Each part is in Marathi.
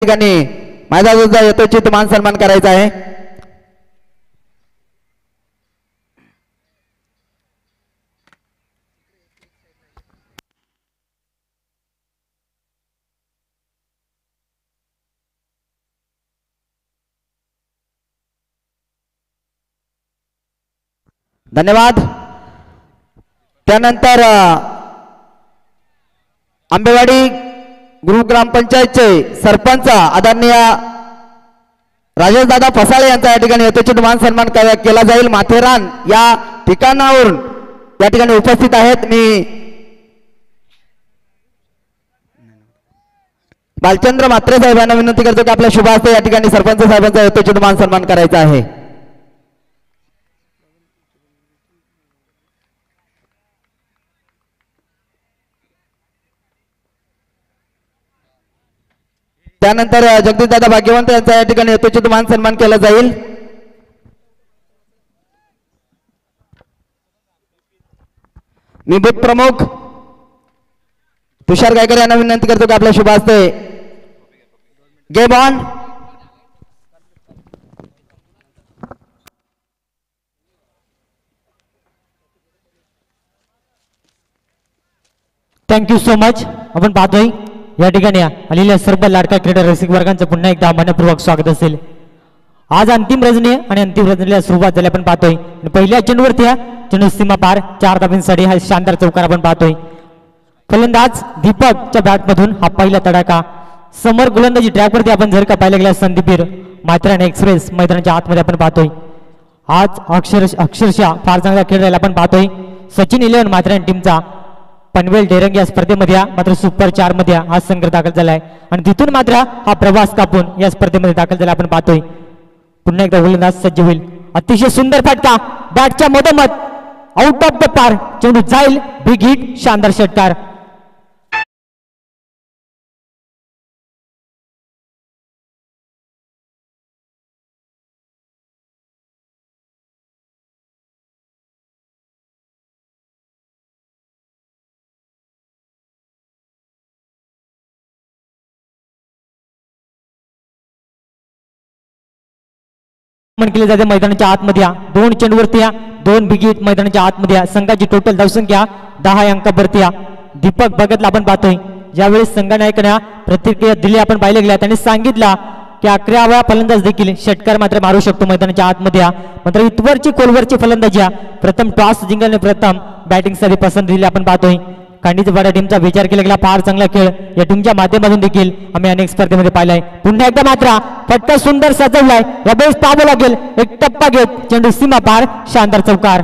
ठिकाणी माझा यथोचित मान सन्मान करायचा आहे। धन्यवाद। त्यानंतर आंबेवाडी ग्रुप ग्रामपंचायतचे सरपंच आदरणीय राजेश दादा फसाळे यांचा या ठिकाणी यथोचित मान सन्मान केला जाईल। माथेरान या ठिकाणावरून या ठिकाणी उपस्थित आहेत। मी बालचंद्र म्हात्रे साहेबांना विनंती करतो की आपल्या शुभ हस्ते या ठिकाणी सरपंच साहेबांचा यथोचित मान सन्मान करायचा आहे। त्यानंतर जगदीशदादा भाग्यवंत यांचा या ठिकाणी यथोचित मान सन्मान केला जाईल। मी बूथ प्रमुख तुषार गायकर यांना विनंती करतो की आपल्या शुभ हस्ते game on. Thank you so much. आपण पाहतोय या ठिकाणी आलेल्या सर्व लाडका क्रीडा रसिक वर्गांचं पुन्हा एकदा मान्यपूर्वक स्वागत असेल। आज अंतिम रजनी आणि अंतिम रजनीला सुरुवात झाली आपण पाहतोय। पहिल्या चेंडूवरती चेंडू सीमा पार 4 धावांसाठी हा शानदार चौकार आपण पाहतोय। फलंदाज दीपकच्या बॅटमधून हा पहिला तडाखा। समोर गोलंदाजी ट्रॅकवरती आपण जर का पाहिलं गेला संदीपीर माथेरान एक्सप्रेस मैदानाच्या आतमध्ये आपण पाहतोय। आज अक्षरशः फार चांगला खेळ राहिला आपण पाहतोय। सचिन 11 माथेरान टीमचा पनवेल डेरंग या स्पर्धेमध्ये मात्र सुपर 4 मध्ये हा संघ दाखल झालाय आणि तिथून मात्र हा प्रवास कापून या स्पर्धेमध्ये दाखल झाला आपण पाहतोय। पुन्हा एकदा गोलंदाज सज्ज होईल। अतिशय सुंदर फटका बॅटच्या मधोमध आउट ऑफ द पार चेंडू जाईल बिग हिट शानदार षटकार। केले जाते मैदानाच्या आतमध्ये 2 चेंडूवरती 2 बिगिट मैदानाच्या आतमध्ये संघाची टोटल धावसंख्या 10 अंकावरती। दीपक भगतला आपण पाहतोय ज्यावेळेस संघनायकाने प्रतिक्रिया दिली आपण पाहिले गेल्या त्यांनी सांगितलं की 11व्या फलंदाज देखील षटकार मात्र मारू शकतो मैदानाच्या आतमध्ये। मात्र इतवरची कोलवरची फलंदाजी प्रथम टॉस जिंकल्याने प्रथम बॅटिंगसाठी पसंत दिली आपण पाहतोय। कांडीचपाडा टीमचा विचार केला गेला फार चांगला खेळ या टीमच्या माध्यमातून देखील आम्ही अनेक स्पर्धेमध्ये पाहिलाय। पुन्हा एकदा मात्र फटका सुंदर सजवलाय यावेळेस पाहावं लागेल एक टप्पा घेत चेंडू सीमा पार शानदार चौकार।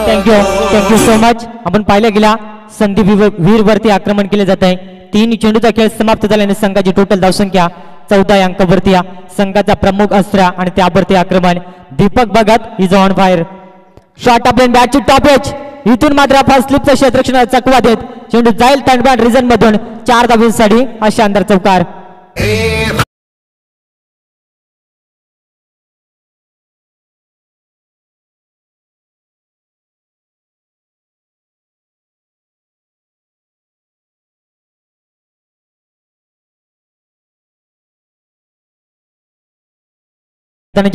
Thank you so much. आपण पाहिलं गेला संदीप वीर वरती आक्रमण केले जात आहे। 3 चेंडूचा खेळ समाप्त झाल्याने संघाची टोटल धावसंख्या 14 अंकावरती। संघाचा प्रमुख अस्त्र आणि त्यावरती आक्रमण Deepak Bhagat is on fire. Shot आपल्या बॅटची टॉप एज इथून मात्र फर्स्ट स्लिपचा क्षेत्ररक्षणाचा चकवा देत चेंडू जाईल तंडबाण रिजन मधून 4 धावांसाठी हा शानदार चौकार।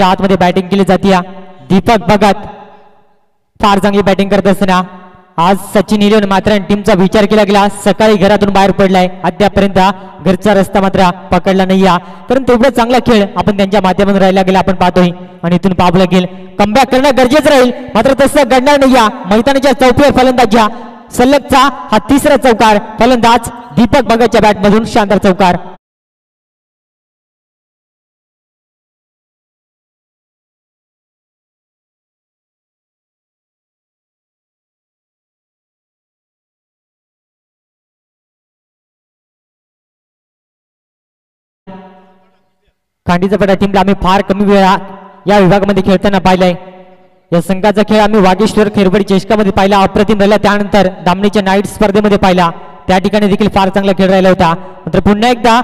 आतमध्ये बॅटिंग केली जाते। दीपक भगत फार चांगली बॅटिंग करत असताना आज सचिन 11 मात्र टीमचा विचार केला गेला सकाळी घरातून बाहेर पडलाय अद्यापर्यंत घरचा रस्ता मात्र पकडला नाही कारण तेवढा चांगला खेळ आपण त्यांच्या माध्यमातून राहिला गेला आपण पाहतोय आणि इथून पाहावं लागेल कमबॅक करणं गरजेचं राहील मात्र तसं घडणार नाही। मैदानाच्या चौथ्या फलंदाजच्या सलगचा हा तिसरा चौकार फलंदाज दीपक भगतच्या बॅटमधून शानदार चौकार। कांडीचा पडा टीमला आम्ही फार कमी वेळा या विभागामध्ये खेळताना पाहिलाय. या संघाचा खेळ आम्ही वागेश्वर खेरबडी चेष्कामध्ये पाहिला, अप्रतिम राहिला. त्यानंतर दामणीच्या नाईट स्पर्धेमध्ये पाहिला, त्या ठिकाणी देखील फार चांगला खेळ राहिला होता. मात्र पुन्हा एकदा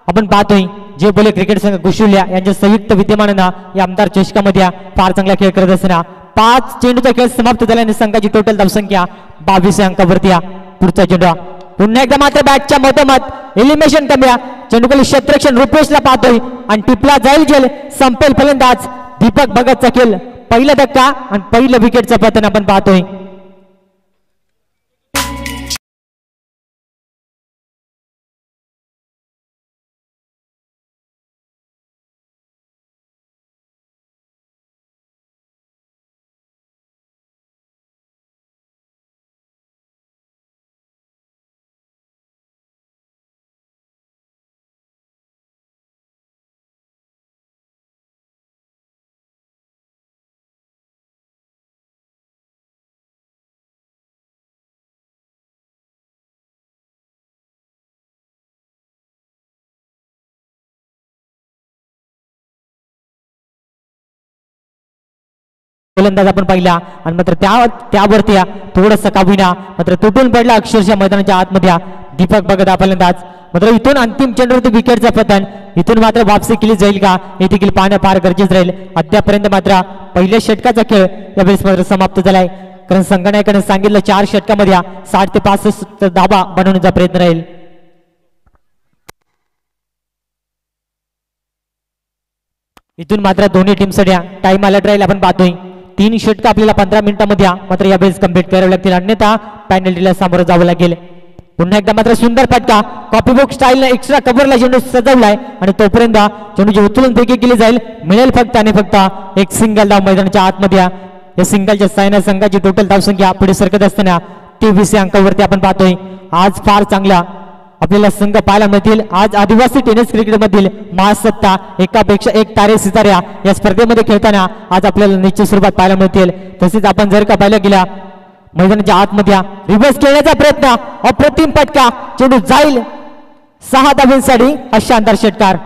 आपण पाहतोय जे बोले क्रिकेट संघ कुशुल्या यांच्या संयुक्त विद्यमानानं या आमदार चषकामध्ये फार चांगला खेळ करत असताना 5 चेंडूचा खेळ समाप्त झाल्याने संघाची टोटल धावसंख्या 22 अंकावरती. पुढचा चेंडू पुन्हा एकदा मात्र बॅटच्या मधोमध एलिमिनेशन कमी, चेंडूखाली क्षेत्ररक्षण रुपेशला पाहतोय आणि टिपला जाईल जेल. संपेल फलंदाज दीपक भगतचा खेळ, पहिला धक्का आणि पहिलं विकेटचं पतन आपण पाहतोय. गोलंदाज आपण पाहिला आणि मात्र त्यावरती थोडंसं काविना मात्र तुटून पडला अक्षरशः मैदानाच्या आतमध्ये दीपक भगत फलंदाज. मात्र इथून अंतिम चेंडूवरती विकेटचं पतन, इथून मात्र वापसी केली जाईल का हे देखील पाहणं फार गरजेचं राहील. अद्यापर्यंत मात्र पहिल्या षटकाचा खेळ यावेळेस मात्र समाप्त झालाय, कारण संघनायकाने सांगितलं 4 षटकामध्ये 60 ते 65 धाबा बनवण्याचा प्रयत्न राहील. इथून मात्र दोन्ही टीमसाठी टाइम अलर्ट राहील. आपण पाहतोय 3 षटक आपल्याला 15 मिनिटांमध्ये मात्र यावेळेस कंप्लीट करावे लागतील, अन्यथा पॅनल्टीला सामोरं जावं लागेल. पुन्हा एकदा मात्र सुंदर फटका, कॉपीबुक स्टाईलने एक्स्ट्रा कव्हरला चेंडू सजवलाय आणि तोपर्यंत चेंडूची उचलून फेकी केली जाईल. मिळेल फक्त आणि फक्त एक सिंगल धाव मैदानाच्या आतमध्ये. या सिंगलच्या सायना संघाची टोटल धावसंख्या पुढे सरकत असताना 23 अंकावरती आपण पाहतोय. आज फार चांगला आपल्याला संघ पाहायला मिळतील. आज आदिवासी टेनिस क्रिकेटमधील महासत्ता एकापेक्षा एक तारे सिताऱ्या या स्पर्धेमध्ये खेळताना आज आपल्याला निश्चित स्वरूपात पाहायला मिळतील. तसेच आपण जर का पाहायला गेला मैदानाच्या आतमध्ये रिव्हर्स खेळण्याचा प्रयत्न, अप्रतिम फटका, चेंडू जाईल 6 धावांसाठी अशा शानदार षटकार.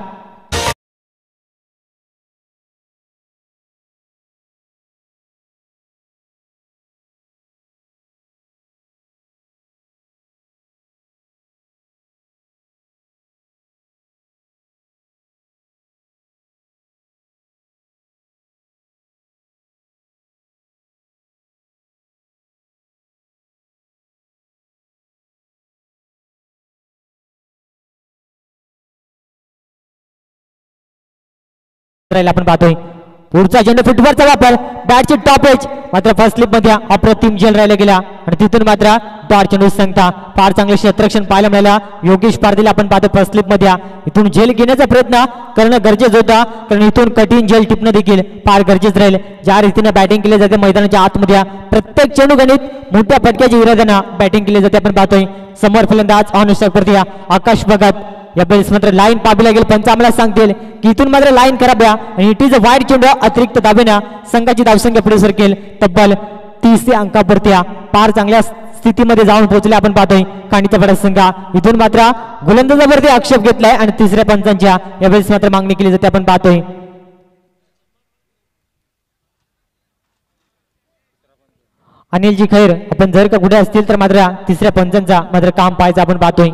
आपण पाहतोय पुढचा चेंडू फुटबॉलचा वापर, बॅटची टॉप एज मात्र फर्स्ट स्लिप मध्ये अप्रतिम झेल राहिला गेला आणि तिथून मात्र डॉट चेंडू संघता फार चांगले क्षेत्ररक्षण पाहायला मिळाला. योगेश पारदीला आपण पाहतो फर्स्ट स्लिप मध्ये इथून झेल घेण्याचा प्रयत्न करणं गरजेचं होता, कारण इथून कठीण झेल टिपणं देखील फार गरजेचं राहील. ज्या रीतीने बॅटिंग केली जाते मैदानाच्या आतमध्ये प्रत्येक चेंडू गणित मोठ्या फटक्याच्या इराद्यानं बॅटिंग केली जाते. आपण पाहतोय समोर फलंदाज ऑन वरती आकाश भगत. यावेळेस मात्र लाईन पाहावी लागेल, पंच आम्हाला सांगतील की इथून मात्र लाईन खराब आहे आणि इट इज अ वाईड चेंडू. अतिरिक्त दाबेना संघाची धावसंख्या पुढे सरकेल तब्बल 30 अंकावरती. फार चांगल्या स्थितीमध्ये जाऊन पोहोचले आपण पाहतोय खांडीचा पडा संघ. इथून मात्र गोलंदाजावरती आक्षेप घेतलाय आणि तिसऱ्या पंचांच्या यावेळेस मात्र मागणी केली जाते. आपण पाहतोय अनिलजी खैर आपण जर का कुठे असतील तर मात्र तिसऱ्या पंचांचा मात्र काम पाहायचं आपण पाहतोय.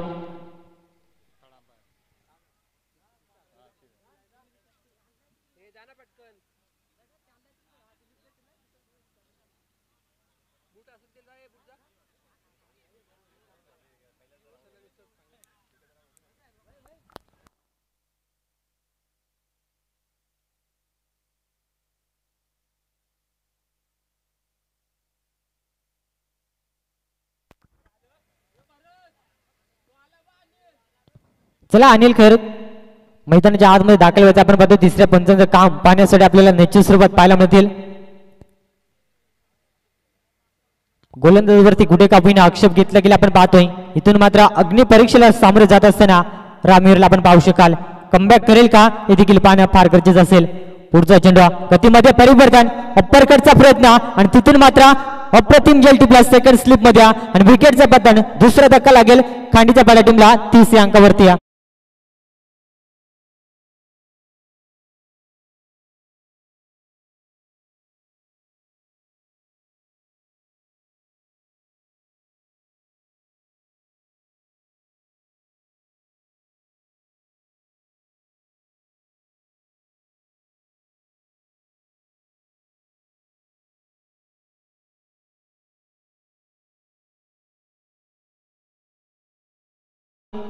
चला अनिल खैर मैदानाच्या आतमध्ये दाखल व्हायचं आपण पाहतो. तिसऱ्या पंचांचं काम पाहण्यासाठी आपल्याला निश्चित स्वरूपात पाहायला मिळतील. गोलंदाजावरती कुठे कापीने आक्षेप घेतला गेला आपण पाहतोय. इथून मात्र अग्नि परीक्षेला सामोरे जात असताना रामीरला आपण पाहू शकाल. कमबॅक करेल का हे देखील पाहणं फार गरजेचं असेल. पुढचा चेंडू गतीमध्ये परिवर्तन, अप्परकटचा प्रयत्न आणि तिथून मात्र अप्रतिम जेल टिपला सेकंड स्लिप मध्ये आणि विकेटचा पतन. दुसरा धक्का लागेल खांडीच्या पाड्या टीमला 30 अंकावरती.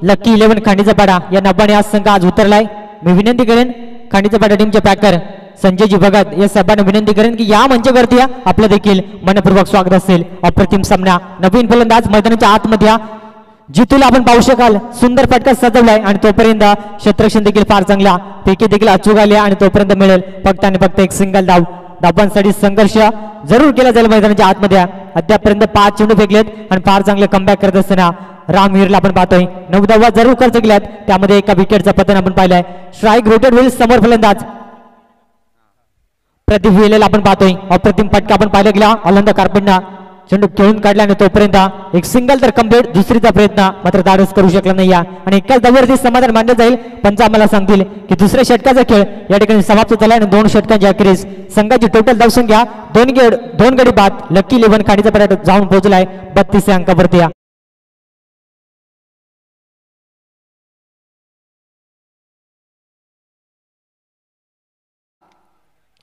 लकी 11 खांडीचा पाडा या नावाने आज संघ आज उतरलाय. मी विनंती करेन खांडीचा पाडा टीमचे पॅकर संजयजी भगत या साहेबांना विनंती करेन की या मंचावरती आपलं देखील मनपूर्वक स्वागत असेल. अप्रतिम सामना नवीन फलंदाज मैदानाच्या आतमध्ये जितूला आपण पाहू शकाल सुंदर फटका सजवलाय आणि तोपर्यंत क्षेत्ररक्षण देखील फार चांगला पैकी देखील अचूक आले आणि तोपर्यंत मिळेल फक्त आणि फक्त एक सिंगल धाव. धावांसाठी संघर्ष जरूर केला जाईल मैदानाच्या आतमध्ये. अद्यापर्यंत 5 चेंडू फेकलेत आणि फार चांगले कमबॅक करत असताना रामवीरला आपण पाहतोय 9 धावा जरूर खर्च केल्यात. त्यामध्ये एका विकेटचा पतन आपण पाहिलाय. स्ट्राईक रोटेट होईल समोर फलंदाज प्रदीप वेलेला आपण पाहतोय. अप्रतिम फटका आपण पाहिला गेला ऑलंदा कार्पेटना चेंडू खेळून काढला आणि तोपर्यंत एक सिंगल तर कम्प्लीट दुसरीचा प्रयत्न मात्र धाडस करू शकला नाही आणि एकाच धावावरती समाधान मानलं जाईल. पंच आम्हाला सांगतील की दुसऱ्या षटकाचा खेळ या ठिकाणी समाप्त झाला आणि 2 षटकांच्या अखेरीस संघाची टोटल धावसंख्या 2 गडी बाद लकी 11 खाडीचा पाडा जाऊन पोहोचलाय 32 अंकावरती.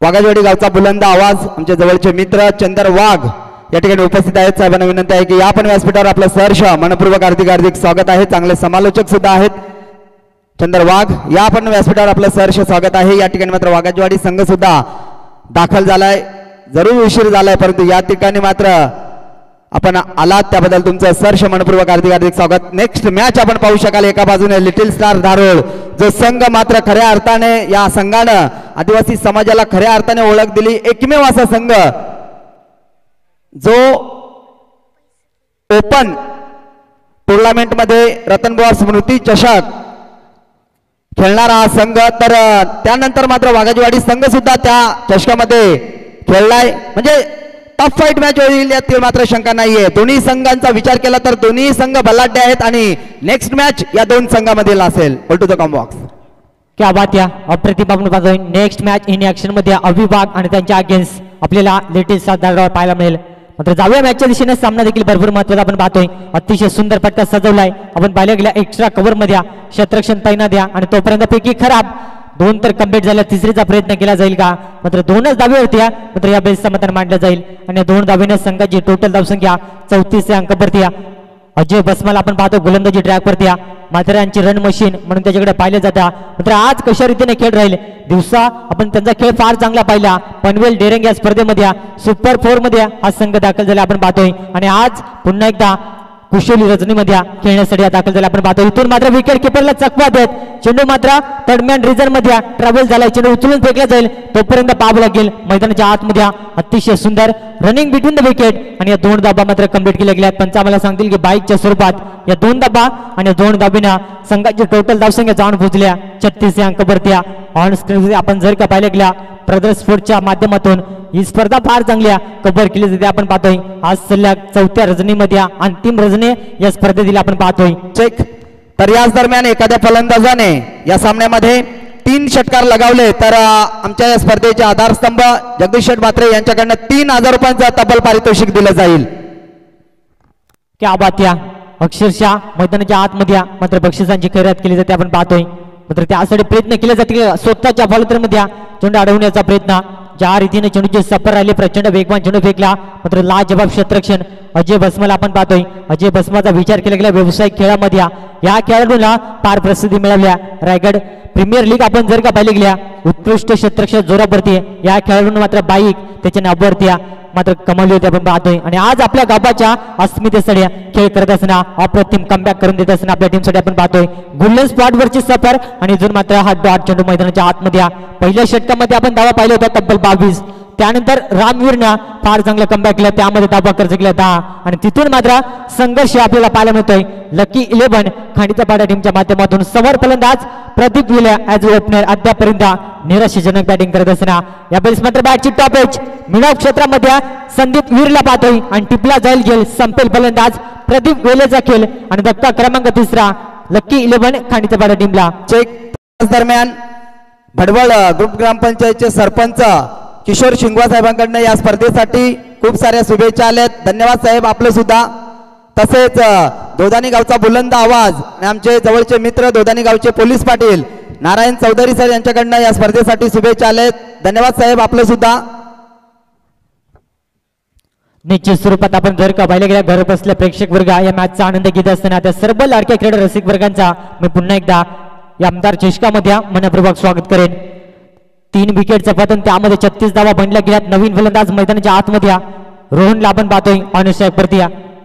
वाघाजवाडी गावचा बुलंद आवाज आमचे जवळचे मित्र चंदर वाघ या ठिकाणी उपस्थित आहेत. साहेबांना विनंती आहे की या पण व्यासपीठावर आपलं सहर्ष मनपूर्वक हार्दिक स्वागत आहे. चांगले समालोचक सुद्धा आहेत. चंदर वाघ या पण व्यासपीठावर आपलं सहर्ष स्वागत आहे. या ठिकाणी मात्र वाघाजवाडी संघ सुद्धा दाखल झालाय. जरूर उशीर झालाय परंतु या ठिकाणी मात्र आपण आलात त्याबद्दल तुमचं सहर्ष मनपूर्वक हार्दिक स्वागत. नेक्स्ट मॅच आपण पाहू शकाल. एका बाजूने लिटिल स्टार धारोळ जो संघ मात्र खऱ्या अर्थाने या संघानं आदिवासी समाजाला खऱ्या अर्थाने ओळख दिली. एकमेव असा संघ जो ओपन टुर्नामेंट मध्ये रतनबुवा स्मृती चषक खेळणारा हा संघ तर त्यानंतर मात्र वाघाजवाडी संघ सुद्धा त्या चषकामध्ये खेळलाय. म्हणजे टफ फाईट मॅच होईल यात मात्र शंका नाहीये. दोन्ही संघांचा विचार केला तर दोन्ही संघ बलाढ्य आहेत आणि नेक्स्ट मॅच या 2 संघांमधील असेल. टू द कॉम्बॉक्स क्या बात या अप्रतिम आपण पाहतोय. नेक्स्ट मॅच इन ऍक्शन मध्ये अविभाग आणि त्यांच्या अगेन्स्ट आपल्याला लिटिल स्टार धारोळ पाहायला मिळेल. मात्र जाऊया मॅचच्या दिशेने सामना देखील भरपूर महत्त्वाचा आपण पाहतोय. अतिशय सुंदर फटका सजवलाय आपण पाहिलं गेल्या एक्स्ट्रा कव्हर मध्ये क्षेत्ररक्षण तैनात द्या आणि तोपर्यंत पैकी खराब 2 तर कम्प्लीट झाल्या. तिसरीचा प्रयत्न केला जाईल का मात्र 2च धावे होत्या मात्र या बेसचं मतदान मांडलं जाईल आणि 2 धावेने संघाची टोटल धावसंख्या 34 अंकावरती. अजय बसमाला आपण पाहतो गोलंदाजी ट्रॅकवरती मात्र यांची रन मशीन म्हणून त्याच्याकडे पाहिले जाता. मात्र आज कशा रीतीने खेळ राहील. दिवसा आपण त्यांचा खेळ फार चांगला पाहिला. पनवेल डेरंग या स्पर्धेमध्ये सुपर 4 मध्ये हा संघ दाखल झाला आपण पाहतोय आणि आज पुन्हा एकदा कुशली रजनीमध्ये खेळण्यासाठी दाखल झाला आपण पाहतो. इथून मात्र विकेट किपरला चकवा देत चेंडू मात्र थर्डमॅन रिझन मध्ये ट्रॅव्हल झालाय. चेंडू उचलून फेकला जाईल तोपर्यंत पाहावं लागेल मैदानाच्या आतमध्ये अतिशय सुंदर रनिंग बिटवीन द विकेट आणि या 2 धाबा मात्र कम्प्लीट केल्या गेल्या. पंच आम्हाला सांगतील की बाईकच्या स्वरूपात या 2 धाबा आणि 2 धाबीना संघाची टोटल धावसंख्या जाऊन पोहोचल्या 36 अंकावरती. ऑन स्क्रीन आपण जर का पाहिलं गेल्या ब्रदर स्पोर्टच्या माध्यमातून ही स्पर्धा फार चांगल्या कव्हर केली जाते आपण पाहतोय. आज सलग 4थ्या रजनीमध्ये अंतिम रजनी या स्पर्धेतील आपण पाहतोय. चेक तर याच दरम्यान एखाद्या फलंदाजाने या सामन्यामध्ये 3 षटकार लगावले तर आमच्या या स्पर्धेचे आधारस्तंभ जगदीश शेठ म्हात्रे यांच्याकडनं 3000 रुपयांचा तब्बल पारितोषिक दिलं जाईल. क्या बात या अक्षरशः मैदानाच्या आतमध्ये मात्र बक्षिसांची खैरात केली जाते आपण पाहतोय. मात्र त्यासाठी प्रयत्न केले जाते स्वतःच्या फॉलोमध्ये चेंडू अडवण्याचा प्रयत्न. ज्या रीतीने चेंडूचे सफर राहिले प्रचंड वेगवान चेंडू फेकला मात्र लाजबाब क्षेत्ररक्षण अजय बसमाला आपण पाहतोय. अजय बसमाचा विचार केला गेला व्यावसायिक खेळामध्ये या खेळाडूला फार प्रसिद्धी मिळाल्या. रायगड प्रीमियर लीग आपण जर का पाहिले गेल्या उत्कृष्ट क्षेत्ररक्षण जोरावरती या खेळाडूंना मात्र बाईक त्याच्या नावावरती मात्र कमावली होती आपण पाहतोय. आणि आज आपल्या गावाच्या अस्मितेसाठी खेळ करत असताना अप्रतिम कमबॅक करून देत असताना आपल्या टीमसाठी आपण पाहतोय गोल्डन स्पॉट वरची सफर आणि इथून मात्र हा डॉट चेंडू मैदानाच्या आतमध्ये पहिल्या षटकामध्ये आपण धावा पाहिला होता तब्बल 22. त्यानंतर रामवीरनं फार चांगला कमबॅक केला त्यामध्ये धावा खर्च केला 10 आणि तिथून मात्र संघर्ष आपल्याला पाहायला मिळतोय. लकी 11 खांडीचा पाडा टीमच्या माध्यमातून समोर फलंदाज प्रदीप विले ॲज ओपनर अद्यापर्यंत निराशाजनक बॅटिंग करत असताना या वेळेस मात्र बॅटची टॉप एज मिडऑफ क्षेत्रामध्ये संदीप वीरला पाहतोय आणि टिपला जाईल गेल संपेल फलंदाज प्रदीप वेलेचा खेळ आणि धक्का क्रमांक 3 लकी 11 खांडीचा पाडा टीमला. चेक दरम्यान भडवळ ग्रुप ग्रामपंचायतचे सरपंच किशोर शिंगवा साहेबांकडनं या स्पर्धेसाठी खूप साऱ्या शुभेच्छा आल्यात. धन्यवाद साहेब आपलं सुद्धा. तसेच दोदानी गावचा बुलंद आवाज आणि आमचे जवळचे मित्र दोदानी गावचे पोलीस पाटील नारायण चौधरी सर यांच्याकडनं या स्पर्धेसाठी शुभेच्छा आल्यात. धन्यवाद साहेब आपलं सुद्धा. निश्चित स्वरूपात आपण जर का पाहिलं गेल्या घर बसल्या प्रेक्षक वर्ग या मॅचचा आनंद घेत असताना त्या सर्व लाडक्या क्रीडा रसिक वर्गांचा मी पुन्हा एकदा या आमदार चषकामध्ये मनपूर्वक स्वागत करेन. 3 विकेटचं पतन त्यामध्ये 36 धावा बनल्या गेल्यात. नवीन फलंदाज मैदानाच्या आतमध्ये रोहनला आपण पाहतोय ऑनस्ट्राईक वरती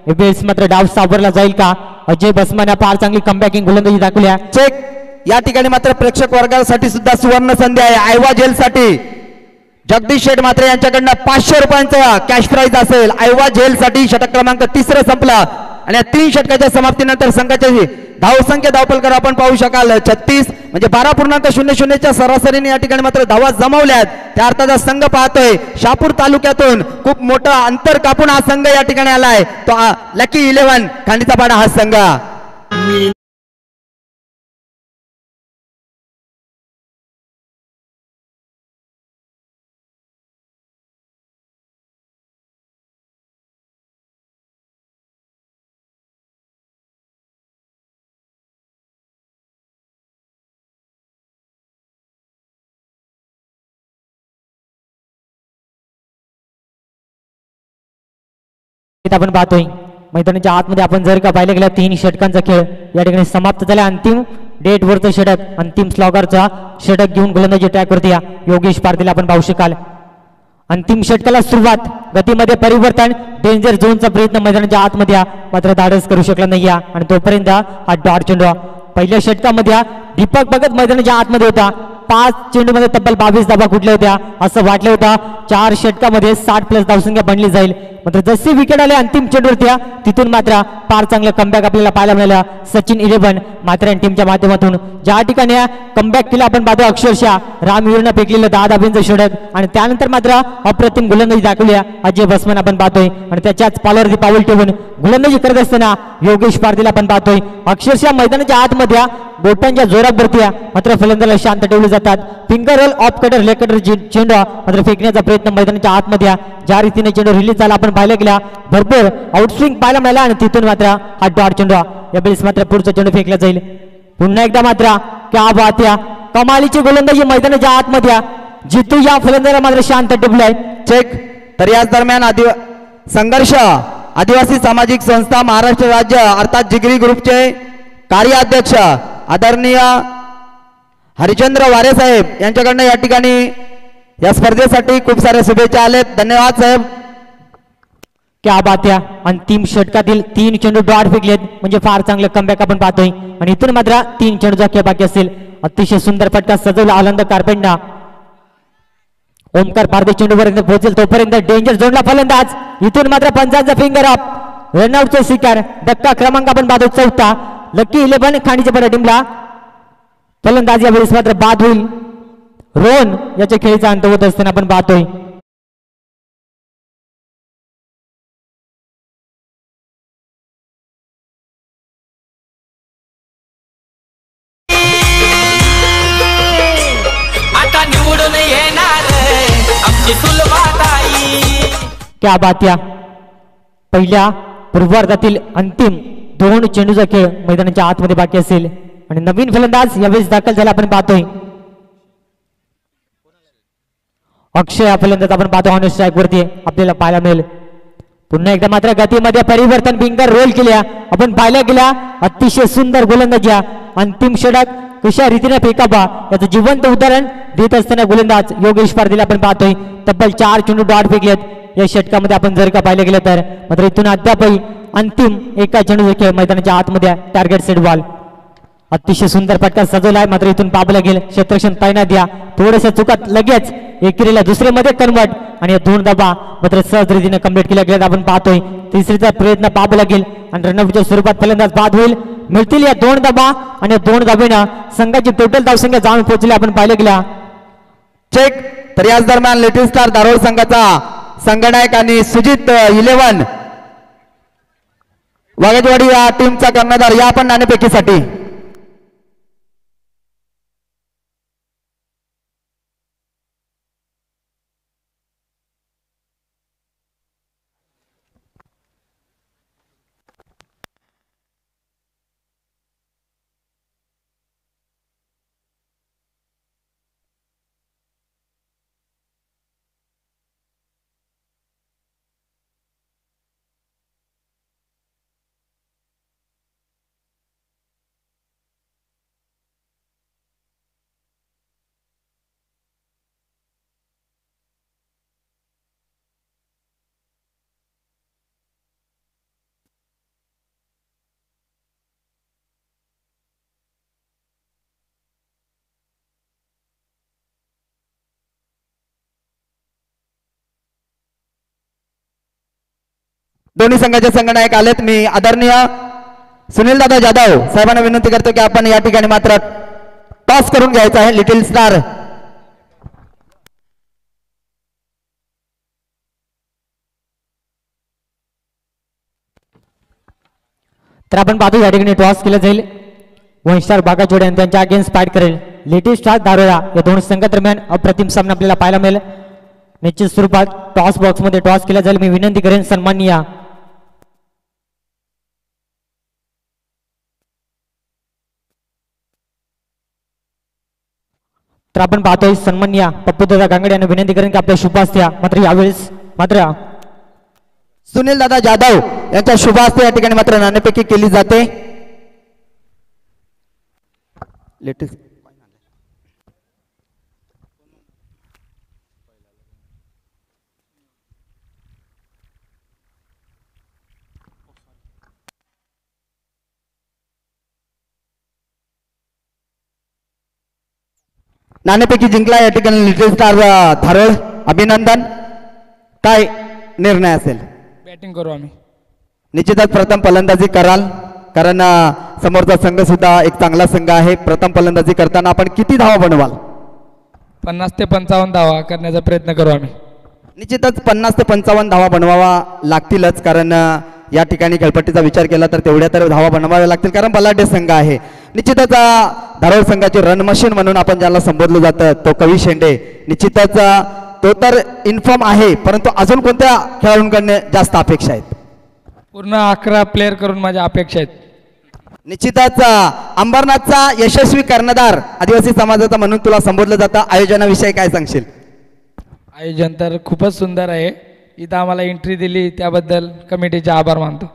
वेळेस मात्र डाव सावरला जाईल का? अजय बसमाने फार चांगली कमबॅकिंग गोलंदाजी दाखवल्या. चेक या ठिकाणी मात्र प्रेक्षक वर्गासाठी सुद्धा सुवर्ण संधी आहे. आयवा जेल साठी जगदीश शेठ मात्रे यांच्याकडनं 500 रुपयांचा कॅश प्राइज असेल. आयवा जेल साठी षटक क्रमांक 3 संपला आणि या 3 षटकाच्या समाप्तीनंतर संघाची धावसंख्या धावपलकर आपण पाहू शकाल 36 म्हणजे 12.00च्या सरासरीने या ठिकाणी मात्र धावा जमवल्यात. त्या अर्थाचा संघ पाहतोय शहापूर तालुक्यातून खूप मोठं अंतर कापून हा संघ या ठिकाणी आलाय. तो लकी 11 खांडीचा पाडा हा संघ. आपण पाहतोय मैदानाच्या आतमध्ये आपण जर का पाहिलं गेलं 3 षटकांचा खेळ या ठिकाणी समाप्त झाला. अंतिम डेट वरचं षटक अंतिम स्लॉगरचा षटक घेऊन गोलंदाजी ट्रॅक वरती योगेश पारदीला आपण पाहू शकाल. अंतिम षटकाला सुरुवात गतीमध्ये परिवर्तन डेंजर झोनचा प्रयत्न मैदानाच्या आतमध्ये मात्र धाडस करू शकला नाही आणि तोपर्यंत हा डॉट चेंडू पहिल्या षटकामध्ये दीपक भगत मैदानाच्या आतमध्ये होता. 5 चेंडूमध्ये तब्बल 22 धावा कुठल्या होत्या असं वाटलं होतं. 4 षटकामध्ये 60+ धावसंख्या बनली जाईल. मात्र जसे विकेट आले अंतिम चेंडूवरती तिथून मात्र फार चांगलं कमबॅक आपल्याला पाहायला मिळालं. सचिन 11 मात्र टीमच्या माध्यमातून ज्या ठिकाणी कमबॅक केला आपण पाहतो अक्षरशः रामवीरनं फेकलेलं 10 धाब्यांचं षटक आणि त्यानंतर मात्र अप्रतिम गोलंदाजी दाखवली अजय बसमान आपण पाहतोय आणि त्याच्याच पालावरती पाऊल ठेवून गोलंदाजी करत असताना योगेश पारदीला आपण पाहतोय अक्षरशः मैदानाच्या आतमध्ये बोटांच्या जोरावरती मात्र फलंदाजाला शांत ठेवले जातात. Finger roll off cutter leg cutter चेंडू मात्र फेकण्याचा प्रयत्न मैदानाच्या आतमध्ये ज्या रीतीने चेंडू रिलीज झाला आपण पाहिलं गेला भरपूर आउटस्विंग पाहायला मिळाला आणि तिथून मात्र हा डॉट चेंडू यावेळेस मात्र पुढचा चेंडू फेकला जाईल. पुन्हा एकदा मात्र क्या बात या कमालीची गोलंदाजी मैदानाच्या आतमध्ये जितू या फलंदाजाला मात्र शांत ठेवलाय. चेक तर याच दरम्यान संघर्ष आदिवासी सामाजिक संस्था महाराष्ट्र राज्य अर्थात जिगरी ग्रुपचे कार्याध्यक्ष आदरणीय हरिचंद्र वारे साहेब यांच्याकडनं या ठिकाणी या स्पर्धेसाठी खूप साऱ्या शुभेच्छा आलेत. धन्यवाद साहेब. क्या बात या अंतिम षटकातील 3 चेंडू डॉट फेकलेत म्हणजे फार चांगलं कमबॅक आपण पाहतोय आणि इथून मात्र 3 चेंडूचा खेळ बाकी असेल. अतिशय सुंदर फटका सजवला आनंद कारपेंडा. ओमकार पारदे चेंडूपर्यंत पोहोचेल तोपर्यंत डेंजर झोनला फलंदाज इथून मात्र पंचांचा फिंगर अप रनआउटचा शिकार. धक्का क्रमांक आपण पाहतो 4था लकी 11 खांडीच्या पडा टीमला फलंदाज यावेळेस मात्र बाद होईल. रोहन याच्या खेळीचा अंत होत असताना आपण पाहतोय. आता निवडून येणार आमची सुलभाताई. क्या बात या पहिल्या पूर्वार्धातील अंतिम 2 चेंडूचा खेळ मैदानाच्या आतमध्ये बाकी असेल आणि नवीन फलंदाज यावेळेस दाखल झाला आपण पाहतोय. अक्षय हा फलंदाज आपण पाहतो ऑन स्ट्राईक वरती आपल्याला पाहायला मिळेल. पुन्हा एकदा मात्र गतीमध्ये परिवर्तन फिंगर रोल केल्या आपण पाहायला गेल्या अतिशय सुंदर गोलंदाजी अंतिम षटक कशा रीतीने फेकावा याचं जिवंत उदाहरण देत असताना गोलंदाज योगेश पारदीला आपण पाहतोय. तब्बल 4 चेंडू डॉट फेकलेत या षटकामध्ये आपण जर का पाहिलं गेलं तर मात्र इथून अद्यापही अंतिम एका चेंडूचा खेळ मैदानाच्या आतमध्ये टार्गेट सेट बॉल. अतिशय सुंदर फटका सजवला आहे मात्र इथून पाब लागेल क्षेत्ररक्षण तैनात द्या थोड्याशा चुकात लगेच एकेरीला दुसऱ्यामध्ये कन्वर्ट आणि 2 धाबा मात्र सहज रीतीने कंप्लीट केल्या गेल्यात आपण पाहतोय. तिसरीचा प्रयत्न पाब लागेल आणि रनआउटच्या स्वरूपात फलंदाज बाद होईल. मिळतील या 2 धाबा आणि 2 धाबेनं संघाची टोटल धावसंख्या जाऊन पोहोचली आपण पाहिलं गेला. चेक तर याच दरम्यान लिटिल स्टार धारोळ संघाचा संघनायक आणि सुजित 11 वागजवाडी या टीमचा कर्णधार या पण नाणेफेकीसाठी दोन्ही संघाचे संघनायक आलेत. मी आदरणीय सुनील दादा जाधव साहेबांना विनंती करतो की आपण या ठिकाणी मात्र टॉस करून घ्यायचा आहे. लिटिल स्टार तर आपण पाहतो या ठिकाणी टॉस केलं जाईल. वन स्टार बागाचोडे आणि त्यांच्या अगेन्स्ट फाईट करेल लिटिल स्टार दारोडा. या दोन संघादरम्यान अप्रतिम सामना आपल्याला पाहायला मिळेल. निश्चित स्वरूपात टॉस बॉक्स मध्ये टॉस केला जाईल. मी विनंती करेन सन्माननीय तर आपण पाहतोय सन्माननीय पप्पूदादा गांगडे यांना विनंती करेन की आपल्या शुभास्त्या मात्र यावेळेस मात्र सुनील दादा जाधव यांच्या शुभ हस्ते या ठिकाणी मात्र नाणेफेकी केली जाते. लेटेस्ट नाणेफेकी जिंकला या ठिकाणी लिटिल स्टार धारोळ. अभिनंदन. काय निर्णय असेल? बॅटिंग करू आम्ही. निश्चितच प्रथम फलंदाजी कराल कारण समोरचा संघ सुद्धा एक चांगला संघ आहे. प्रथम फलंदाजी करताना आपण किती धावा बनवाल? 50 ते 55 धावा करण्याचा प्रयत्न करू आम्ही. निश्चितच 50 ते 55 धावा बनवावा लागतीलच कारण या ठिकाणी खेळपट्टीचा विचार केला तर तेवढ्या तर धावा बनवाव्या लागतील कारण बलाढ्य संघ आहे. निश्चितच धारोळ संघाची रन मशीन म्हणून आपण ज्याला संबोधलं जातं तो कवी शेंडे निश्चितच तो तर इन्फॉर्म आहे परंतु अजून कोणत्या खेळाडूंकडे जास्त अपेक्षा आहेत? पूर्ण 11 प्लेयर करून माझ्या अपेक्षा आहेत. निश्चितच अंबरनाथचा यशस्वी कर्णधार आदिवासी समाजाचा म्हणून तुला संबोधलं जातं. आयोजनाविषयी काय सांगशील? आयोजन तर खूपच सुंदर आहे. इथं आम्हाला एंट्री दिली त्याबद्दल कमिटीचे आभार मानतो.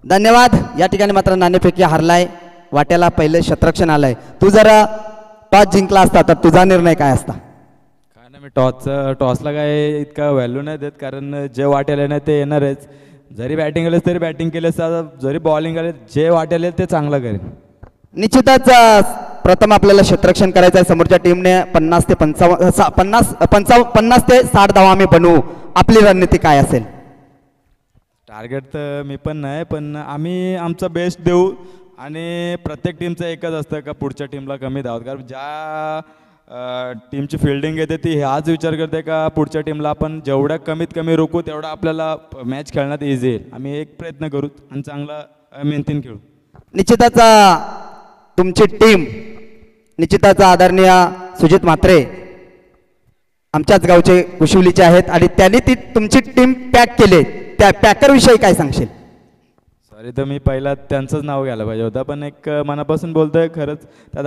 धन्यवाद. या ठिकाणी मात्र नाणेफेकी हारलाय. वाट्याला पहिले शतरक्षण आलंय. तू जर टॉस जिंकला असता तर तुझा निर्णय काय असता? काय नाही, मी टॉसला काय इतका व्हॅल्यू नाही देत कारण जे वाट्याला नाही ते येणारच. जरी बॅटिंग आले तरी बॅटिंग केले जरी बॉलिंग आले जे वाट्याला ते चांगलं करेल. निश्चितच प्रथम आपल्याला क्षेत्ररक्षण करायचं आहे. समोरच्या टीमने 50 ते 60 धावा आम्ही बनवू. आपली रणनीती काय असेल? टार्गेट तर मी पण नाही पण आम्ही आमचा बेस्ट देऊ आणि प्रत्येक टीमचं एकच असतं का पुढच्या टीमला कमी धावत कारण ज्या टीमची फिल्डिंग येते ती हाच विचार करते का पुढच्या टीमला आपण जेवढ्या कमीत कमी रोखू तेवढा आपल्याला मॅच खेळण्यात इझी येईल. आम्ही एक प्रयत्न करू आणि चांगला मेहनतीने खेळू. निश्चितच तुमची टीम निश्चितच आदरणीय सुजित म्हात्रे आमच्याच गावचे कुशिवलीचे आहेत आणि त्यांनी ती तुमची टीम पॅक केली. त्या पॅकर विषयी काय सांगशील? सॉरी तर मी पहिला त्यांचंच नाव घ्यायला पाहिजे होतं पण एक मनापासून बोलतोय. खरंच त्या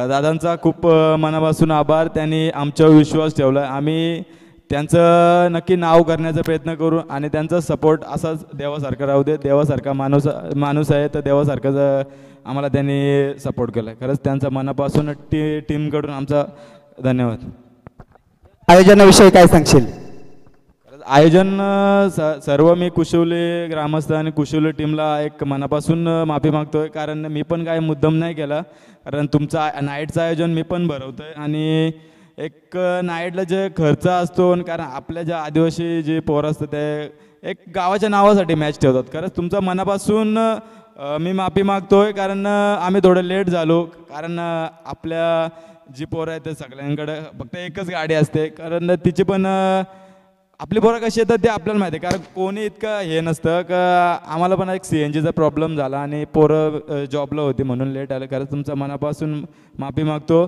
दादांचा खूप मनापासून आभार. त्यांनी आमच्यावर विश्वास ठेवला. आम्ही त्यांचं नक्की नाव करण्याचा प्रयत्न करू आणि त्यांचा सपोर्ट असाच देवासारखा राहू दे. देवासारखा माणूस आहे तर देवासारखाच आम्हाला त्यांनी सपोर्ट केला. खरंच त्यांचा मनापासून टीमकडून आमचा धन्यवाद. आयोजनाविषयी काय सांगशील? आयोजन सर्व मी कुशिवली ग्रामस्थ आणि कुशिवली टीमला एक मनापासून माफी मागतोय कारण मी पण काय मुद्दाम नाही केला कारण तुमचा नाईटचं आयोजन मी पण भरवतोय आणि एक नाईटला जे खर्च असतो कारण आपल्या ज्या आदिवासी जे पोरं असतात ते एक गावाच्या नावासाठी मॅच ठेवतात. खरंच तुमचा मनापासून मी माफी मागतोय कारण आम्ही थोडं लेट झालो कारण आपल्या जी पोरं आहेत ते सगळ्यांकडे फक्त एकच गाडी असते कारण तिची पण आपली पोरं कशी येतात ते आपल्याला माहिती आहे कारण कोणी इतकं हे नसतं का आम्हाला पण एक CNGचा प्रॉब्लेम झाला आणि पोरं जॉबला होती म्हणून लेट आलं. खरंच तुमच्या मनापासून माफी मागतो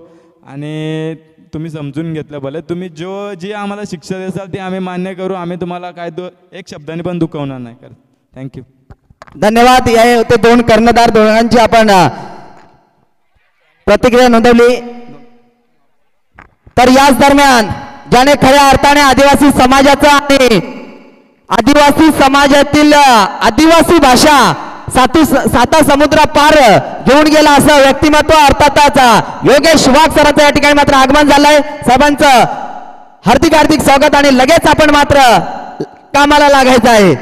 आणि तुम्ही समजून घेतलं भले तुम्ही जी आम्हाला शिक्षा देसाल ती आम्ही मान्य करू. आम्ही तुम्हाला काय एक शब्दाने पण दुखवणार नाही. खरं थँक्यू. धन्यवाद. या होते दोन कर्णधार. दोघांची आपण प्रतिक्रिया नोंदवली. तर याच दरम्यान ज्याने खऱ्या अर्थाने आदिवासी समाजाचा आणि आदिवासी समाजातील आदिवासी भाषा साता समुद्र पार घेऊन गेला असं व्यक्तिमत्व अर्थातच योगेश वाघ सरांचं या ठिकाणी मात्र आगमन झालंय. साहेबांचं हार्दिक हार्दिक स्वागत आणि लगेच आपण मात्र कामाला लागायचं आहे.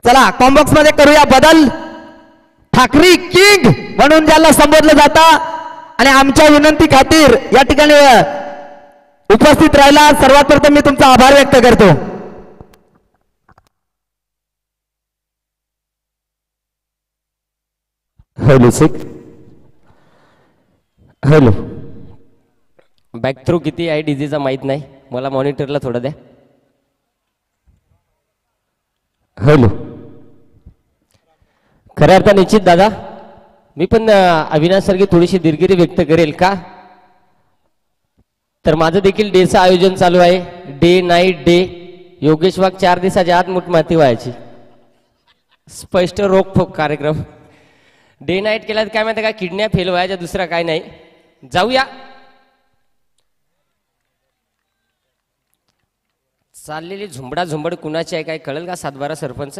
चला कॉम्बॉक्स मध्ये करूया बदल. ठाकरी किंग म्हणून ज्याला संबोधलं जातं आणि आमच्या विनंती खातीर या ठिकाणी उपस्थित राहिला सर्वात प्रथम मी तुमचा आभार व्यक्त करतो. हॅलो सिक हॅलो. बॅक थ्रू किती आहे डीजेचा माहित नाही मला, मॉनिटरला थोडं द्या. हॅलो. खऱ्या अर्थाने निश्चित दादा मी पण अविनाश सारखी थोडीशी दिलगिरी व्यक्त करेल का, तर माझं देखील डेचं आयोजन चालू आहे. Day night day. Yogesh Wagh 4 दिवसाच्या आत मुठमाती व्हायची. स्पष्ट रोखोक कार्यक्रम. डे नाईट केला तर काय माहिती का, किडन्या फेल व्हायच्या, दुसरा काय नाही. जाऊया. चाललेली झुंबडा झुंबड कुणाची आहे काय कळेल का सातबारा सरपंच.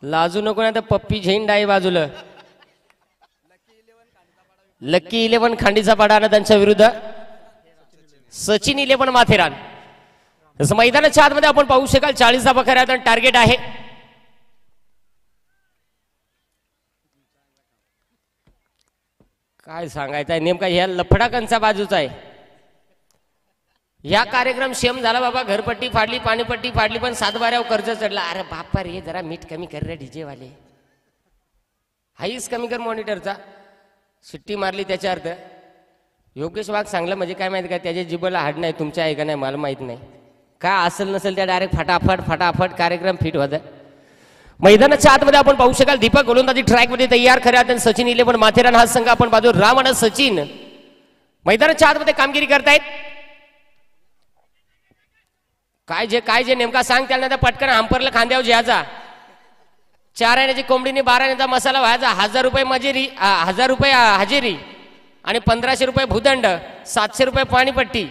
लाजू नको ना तर पप्पी झेंडा आहे बाजूला. लकी 11 खांडीचा पाडा त्यांच्या विरुद्ध सचिन 11 माथेरान. जसं मैदानाच्या आतमध्ये आपण पाहू शकाल 40 धावा खऱ्या अर्थाने टार्गेट आहे. काय सांगायचं आहे नेमका, ह्या लफडाकांचा बाजूचा आहे. या कार्यक्रम शेम झाला बाबा. घरपट्टी फाडली, पाणीपट्टी फाडली, पण 7 बाऱ्यावर कर्ज चढला. अरे बापा रे, जरा मीठ कमी कर रे डीजे वाले. हाईस कमी कर मॉनिटरचा. सुट्टी मारली त्याच्या अर्थ. योगेश वाघ चांगलं म्हणजे काय माहिती का, त्याच्या जिबला हाड नाही. तुमच्या आहे का नाही मला माहित नाही. काय असेल नसेल त्या डायरेक्ट फटाफट फटाफट कार्यक्रम फिट होता. मैदानाच्या आतमध्ये आपण पाहू शकाल दीपक गोलंदाजी ट्रॅक मध्ये तयार. खऱ्या अर्थाने सचिन 11 माथेरान हा संघ आपण बाजू. राम आणि सचिन मैदानाच्या आतमध्ये कामगिरी करतायत. काय जे नेमका सांग त्यानंतर पटकन हंपरला खांद्यावर ज्याचा. 4 आण्याची कोंबडीने 12 आण्याचा मसाला व्हायचा. 1000 रुपये मजुरी, 1000 रुपये हजेरी आणि 1500 रुपये भूदंड, 700 रुपये पाणीपट्टी.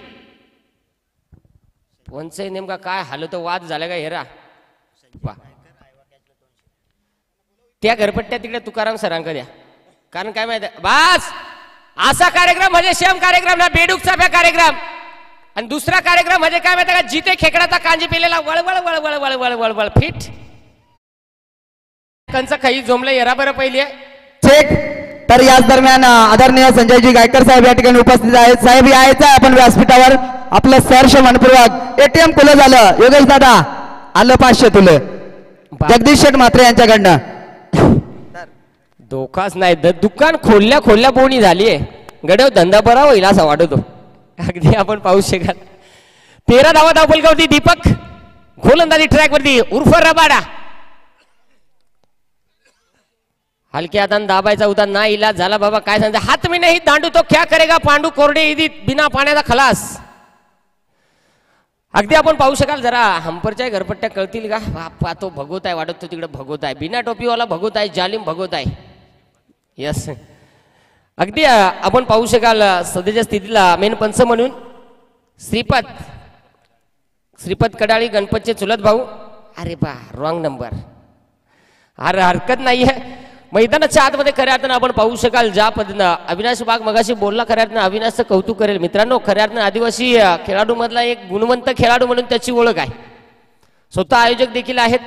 कोणचं नेमका काय हालतो वाद झाला का हेरा. त्या घरपट्ट्या तिकडे तुकाराम सरांक द्या. कारण काय माहिती बास असा कार्यक्रम म्हणजे शेम कार्यक्रम ना, बेडूकचा कार्यक्रम. आणि दुसरा कार्यक्रम म्हणजे काय माहिती का, जिथे खेकडाचा कांजी पिलेला वळवळ वळवळ वळवळ वळवळ फिट. कंच काही जमलं येरा बरं पहिली चेक. तर याच दरम्यान आदरणीय संजयजी गायकर साहेब या ठिकाणी उपस्थित आहेत. साहेब यायचं आहे आपण व्यासपीठावर. आपलं सहर्ष मनपूर्वक. एटीएम खुलं झालं. योगेश दादा आलं 500 तुले. जगदीश शेठ म्हात्रे यांच्याकडनं. धोकाच नाही. दुकान खोलल्या बोणी झालीये. गड्याव धंदा बरा होईल असा वाटतो. अगदी आपण पाहू शकाल 13 धावा धावपलकावरती दीपक गोलंदाजी ट्रॅक वरती उर्फ रबाडा. हलक्या हाताने दाबायचा होता, ना इलाज झाला बाबा. काय सांगता, हात मी नाही दांडू तो क्या करेगा पांडू कोरडे इदी बिना पाण्याचा खलास. अगदी आपण पाहू शकाल. जरा हंपरच्या घरपट्ट्या कळतील का बापा. तो भगवत आहे वाटत, तो तिकडे भगवत आहे. बिना टोपीवाला भगवत आहे, जालिम भगवत आहे. यस अगदी आपण पाहू शकाल सध्याच्या स्थितीला मेन पंच म्हणून श्रीपद कडाळी गणपतचे चुलत भाऊ. अरे बा रॉंग नंबर. अरे हरकत नाहीये. मैदानाच्या आतमध्ये खऱ्या अर्थानं आपण पाहू शकाल ज्या पद्धतीनं अविनाश वाघ मगाशी बोलला. खऱ्या अर्थानं अविनाशचं कौतुक करेल मित्रांनो. खऱ्या अर्थानं आदिवासी खेळाडू मधला एक गुणवंत खेळाडू म्हणून त्याची ओळख आहे. स्वतः आयोजक देखील आहेत.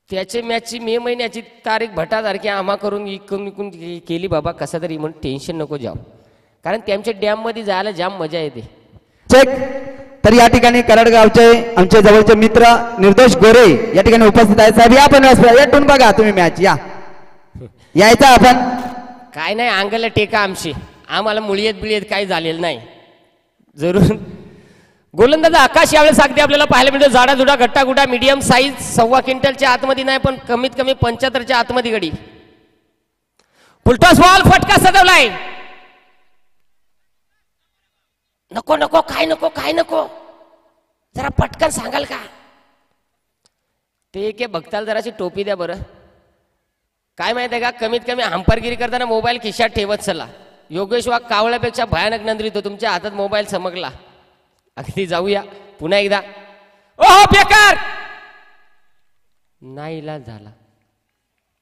त्याचे मॅचची मे महिन्याची तारीख भटासारखी आम्हा करून इकून केली बाबा. कसा तरी म्हणून टेन्शन नको जाऊ, कारण त्यांच्या डॅम मध्ये जायला जाम मजा येते. चेक. तर या ठिकाणी करडगावचे आमचे जवळचे मित्र निर्दोष गोरे या ठिकाणी उपस्थित आहेत. साहेब या पण यातून बघा तुम्ही मॅच. यायचं आपण. काय नाही अंगाला टेका आमची. आम्हाला मुळीयत बिळीयत काही झालेलं नाही. जरूर गोलंदाज आकाश यावेळेस अगदी आपल्याला पाहायला मिळतो. जाडा जुडा गट्टा गुडा मीडियम साईज. 1.25 क्विंटलच्या आतमध्ये नाही पण कमीत कमी 75च्या आतमध्ये गडी. फुलटॉस बॉल फटका सजवलाय. नको नको काय नको काय नको, जरा पटकन सांगाल का. ते एक बघताल जराची टोपी द्या बरं. काय माहिती आहे का, कमीत कमी हंपरगिरी करताना मोबाईल खिशात ठेवत चला. योगेश वाघ कावळ्यापेक्षा भयानक नंदरीतो. तुमच्या हातात मोबाईल चमकला. अगदी जाऊया पुन्हा एकदा. ओहो बेकार. नाही इलाज झाला.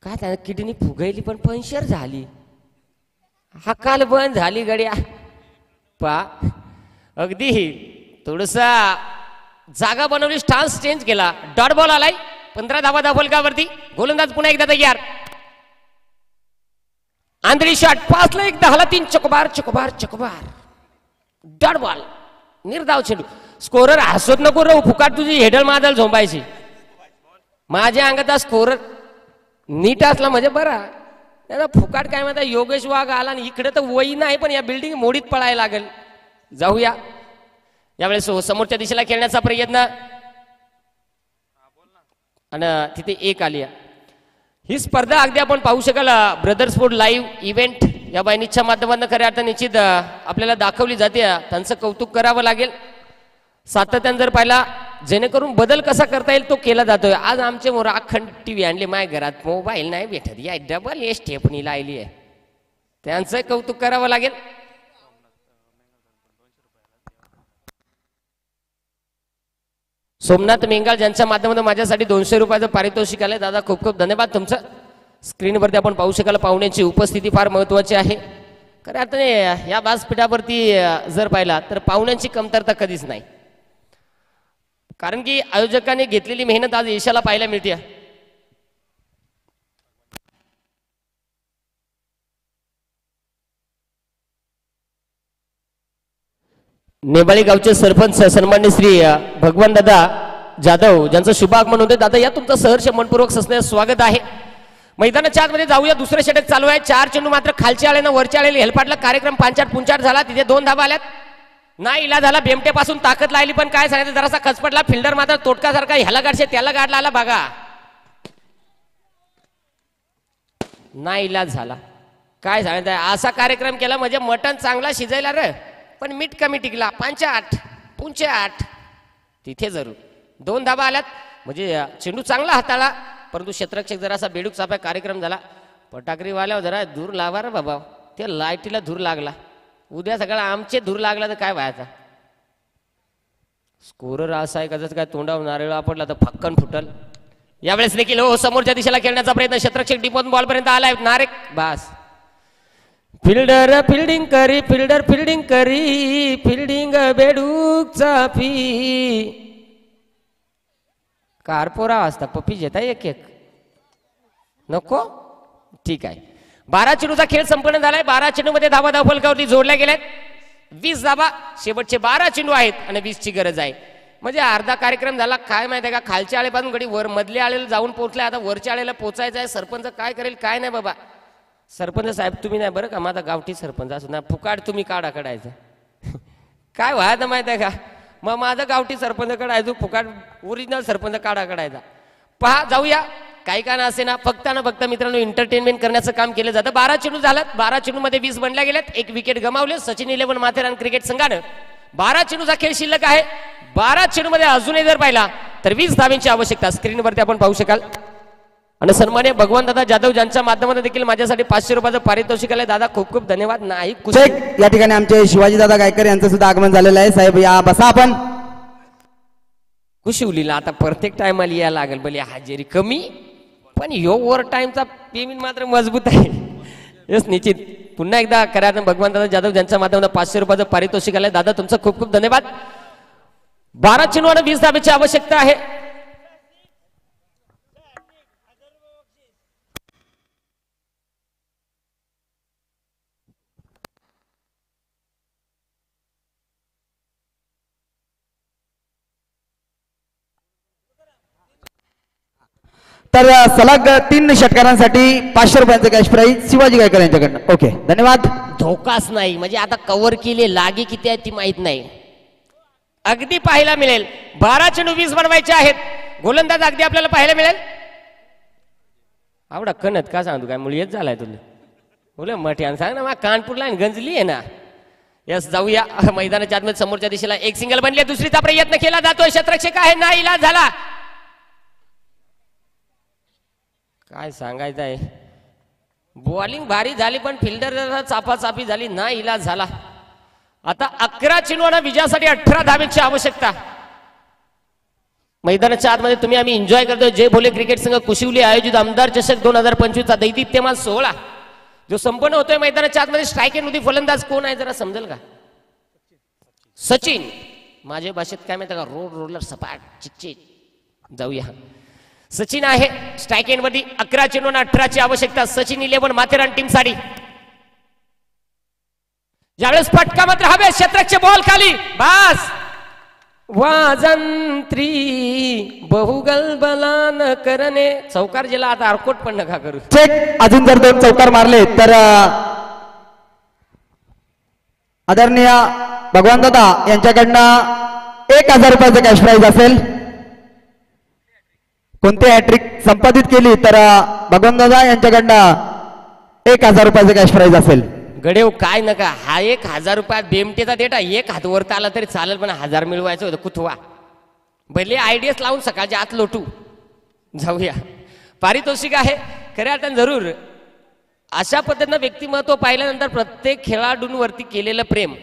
काय त्यानं किडनी फुगैली पण पंक्चर झाली. हकाल बंद झाली गड्या. पा अगदी थोडसा जागा बनवली, स्टान्स चेंज केला. डॉट बॉल आलाय. 15 धावा धावलकावरती. गोलंदाज पुन्हा एकदा तयार. आंधळी शॉट. 5 ला 1 10 ला 3 चकोबार चकोबार चकोबार. डॉट बॉल निर्धाव चेंडू. स्कोरर हसत नको रे फुकाट तुझी हेडल मादल झोंबायची. माझ्या अंगात स्कोरर नीट असला म्हणजे बरा. फुकाट काय म्हणता योगेश वाघ आला आणि इकडे तर वही नाही पण या बिल्डिंग मोडीत पळायला लागेल. जाऊया यावेळेस समोरच्या दिशेला खेळण्याचा प्रयत्न आणि तिथे एक आली. ही स्पर्धा अगदी आपण पाहू शकाल ब्रदर स्पोर्ट लाईव्ह इव्हेंट या बहिणीच्या माध्यमातून खऱ्या अर्थाने निश्चित आपल्याला दाखवली जाते. त्यांचं कौतुक करावं लागेल. सातत्याने जर पाहिला जेणेकरून बदल कसा करता येईल तो केला जातोय. आज आमचे मोर अखंड टीव्ही आणले माझ्या घरात मोबाईल नाही भेटत या डबल ए स्टेपनी लायली आहे. त्यांचं कौतुक करावं लागेल. सोमनाथ मेंगाळ ज्यांच्या माध्यमातून माझ्यासाठी 200 रुपयाचं पारितोषिक आलंय. दादा खूप खूप धन्यवाद तुमचं. स्क्रीनवरती आपण पाहू शकाल पाहुण्यांची उपस्थिती फार महत्वाची आहे. खऱ्या अर्थाने या व्यासपीठावरती जर पाहिला तर पाहुण्यांची कमतरता कधीच नाही. कारण की आयोजकांनी घेतलेली मेहनत आज यशाला पाहायला मिळते. नेबाळी गावचे सरपंच सन्मान्य श्री भगवान दादा जाधव ज्यांचं शुभ आगमन होते. दादा या तुमचं सहर्ष मनपूर्वक सस्नेह स्वागत आहे. मैदानाच्या आतमध्ये जाऊया. दुसरं षटक चालू आहे. 4 चेंडू मात्र खालच्या आलेनं वरच्या आलेले हेलपाटला कार्यक्रम पांचाट पुंचाट झाला. तिथे 2 धाबा आल्यात. नाही इला झाला. बेमटेपासून ताकद लागली पण काय सांगायचं जरासा खचपटला. फिल्डर मात्र तोटकासारखा ह्याला गाडशे त्याला गाडला आला बघा. नाही इलाज झाला. काय सांगायचं असा कार्यक्रम केला म्हणजे मटण चांगला शिजायला रे पण मीठ कमी टिकला. पांचाट पुंचाट तिथे जरूर 2 धाबा आल्यात म्हणजे चेंडू चांगला हाताळला परंतु क्षेत्ररक्षक जरासा बेडूक चाप्या कार्यक्रम झाला. पटाकरीवाल्यावर जरा धूर लावा रे बाबा. त्या लाईटीला धूर लागला. उद्या सगळं आमचे धूर लागला तर काय व्हायचा. स्कोरर असा आहे का काय तोंडावर नारळ आपडला तर फक्कन फुटल. यावेळेस देखील हो समोरच्या दिशेला खेळण्याचा प्रयत्न. क्षेत्ररक्षक डिपोन बॉल पर्यंत आलाय. नारेक बास. फिल्डर फिल्डिंग करी फिल्डर फिल्डिंग करी फिल्डिंग बेडूक चापी. कारपोरा असता पप्पी घेता एक एक नको ठीक आहे. 12 चेंडूचा खेळ संपन्न झालाय. 12 चेंडू मध्ये धावा धाव फलकावरती जोडल्या गेल्यात. 20 धावा शेवटचे 12 चेंडू आहेत आणि 20 ची गरज आहे. म्हणजे अर्धा कार्यक्रम झाला. काय माहिती आहे का खालच्या आळेपासून गडी वर मधल्या आळेला जाऊन पोहोचलाय. आता वरच्या आळेला पोहोचायचं आहे. सरपंच काय करेल काय नाही बाबा. सरपंच साहेब तुम्ही नाही बरं का माझा गावठी सरपंच असू ना फुकाट तुम्ही काढा काढायचं काय व्हायचं माहित आहे का. मग माझा गावठी सरपंच काढायचो फुकाट ओरिजिनल सरपंच काढा काढायचा. पहा जाऊया. काही का असे ना फक्त मित्रांनो एंटरटेनमेंट करण्याचं काम केलं जातं. 12 चेंडू झाल्यात. 12 चेंडू मध्ये 20 बनल्या गेल्यात. 1 विकेट गमावले. सचिन 11 माथेरान क्रिकेट संघानं 12 चेंडूचा खेळ शिल्लक आहे. 12 चेंडू मध्ये अजूनही जर पाहिला तर 20 धावांची आवश्यकता स्क्रीनवरती आपण पाहू शकाल. आणि सन्मान्य भगवान दादा जाधव ज्यांच्या माध्यमातून देखील माझ्यासाठी 500 रुपयाचं पारितोषिक आलंय. दादा खूप खूप धन्यवाद. नाही या ठिकाणी आमचे शिवाजी दादा गायकर यांचं सुद्धा आगमन झालेलं आहे. साहेब या बसा आपण. कुशिवलीला आता प्रत्येक टायमाला यायला लागेल भले हजेरी कमी पण ह्यो ओव्हर टाइमचा पेमेंट मात्र मजबूत आहे. यस निश्चित. पुन्हा एकदा करा भगवान दादा जाधव ज्यांच्या माध्यमातून 500 रुपयाचं पारितोषिक आलंय. दादा तुमचं खूप खूप धन्यवाद. 12 चेंडू आणि 20 धाब्याची आवश्यकता आहे. तर सलग 3 षटकारांसाठी 500 रुपयांचं कॅश प्राईज शिवाजी गायकर यांच्याकडनं. ओके धन्यवाद. धोकाच नाही म्हणजे आता कव्हर केले लागे किती आहेत ती माहित नाही. अगदी पाहायला मिळेल. 12 चेंडू 20 बनवायचे आहेत. गोलंदाज अगदी आपल्याला पाहायला मिळेल. आवडा कणत का सांगतो काय मुळे येत झालाय तुला बोल मठ्यान सांग ना. कानपूरला गंजली आहे ना. यस जाऊया. मैदानाच्या आतमध्ये समोरच्या दिशेला 1 सिंगल बनले. दुसरीचा प्रयत्न केला जातोय. क्षेत्ररक्षक आहे ना इलाज झाला. काय सांगायचं आहे. बॉलिंग भारी झाली पण फिल्डर चापाचापी झाली ना इलाज झाला. आता 11 चेंडू आणि विजयासाठी 18 धावेची आवश्यकता. मैदानाच्या आतमध्ये तुम्ही आम्ही एन्जॉय करतोय. जय भोले क्रिकेट संघ कुशिवली आयोजित आमदार चषक 2025 चा दैदिप्यमान सोहळा जो संपन्न होतोय. मैदानाच्या आतमध्ये स्ट्राईक एंड मध्ये फलंदाज कोण आहे जरा समजेल का. सचिन. माझ्या भाषेत काय माहिती का रोड रोलर सपाट चिच्चिट. जाऊया. सचिन आहे स्ट्राईक एंड मध्ये. 11 चेंडू आणि 18 ची आवश्यकता. सचिन 11 माथेरान टीम साठी. यावेळेस फटका मात्र हवे क्षेत्रक्षे बॉल खाली बस वाजंत्री बहुगल बलान करणे चौकार जिला आता आरकोट पण नका करू चेक अजून जर 2 चौकार मारले तर आदरणीय भगवान दादा यांच्याकडनं 1000 रुपयाचं कॅश प्राइज असेल. कोणती हॅट्रिक संपादित केली तर भगवान दादा यांच्याकडनं 1000 रुपयाचं कॅश प्राइज असेल. गडेव काय नका हा 1000 रुपयात बेमटेचा डेटा एक हात वरता आला तरी चालेल पण 1000 मिळवायचं होतं कुथवा भले आयडियाच लावून सकाळच्या आत लोटू जाऊया. पारितोषिक आहे खऱ्या अर्थानं जरूर अशा पद्धतीनं व्यक्तिमत्व पाहिल्यानंतर प्रत्येक खेळाडूंवरती केलेलं प्रेम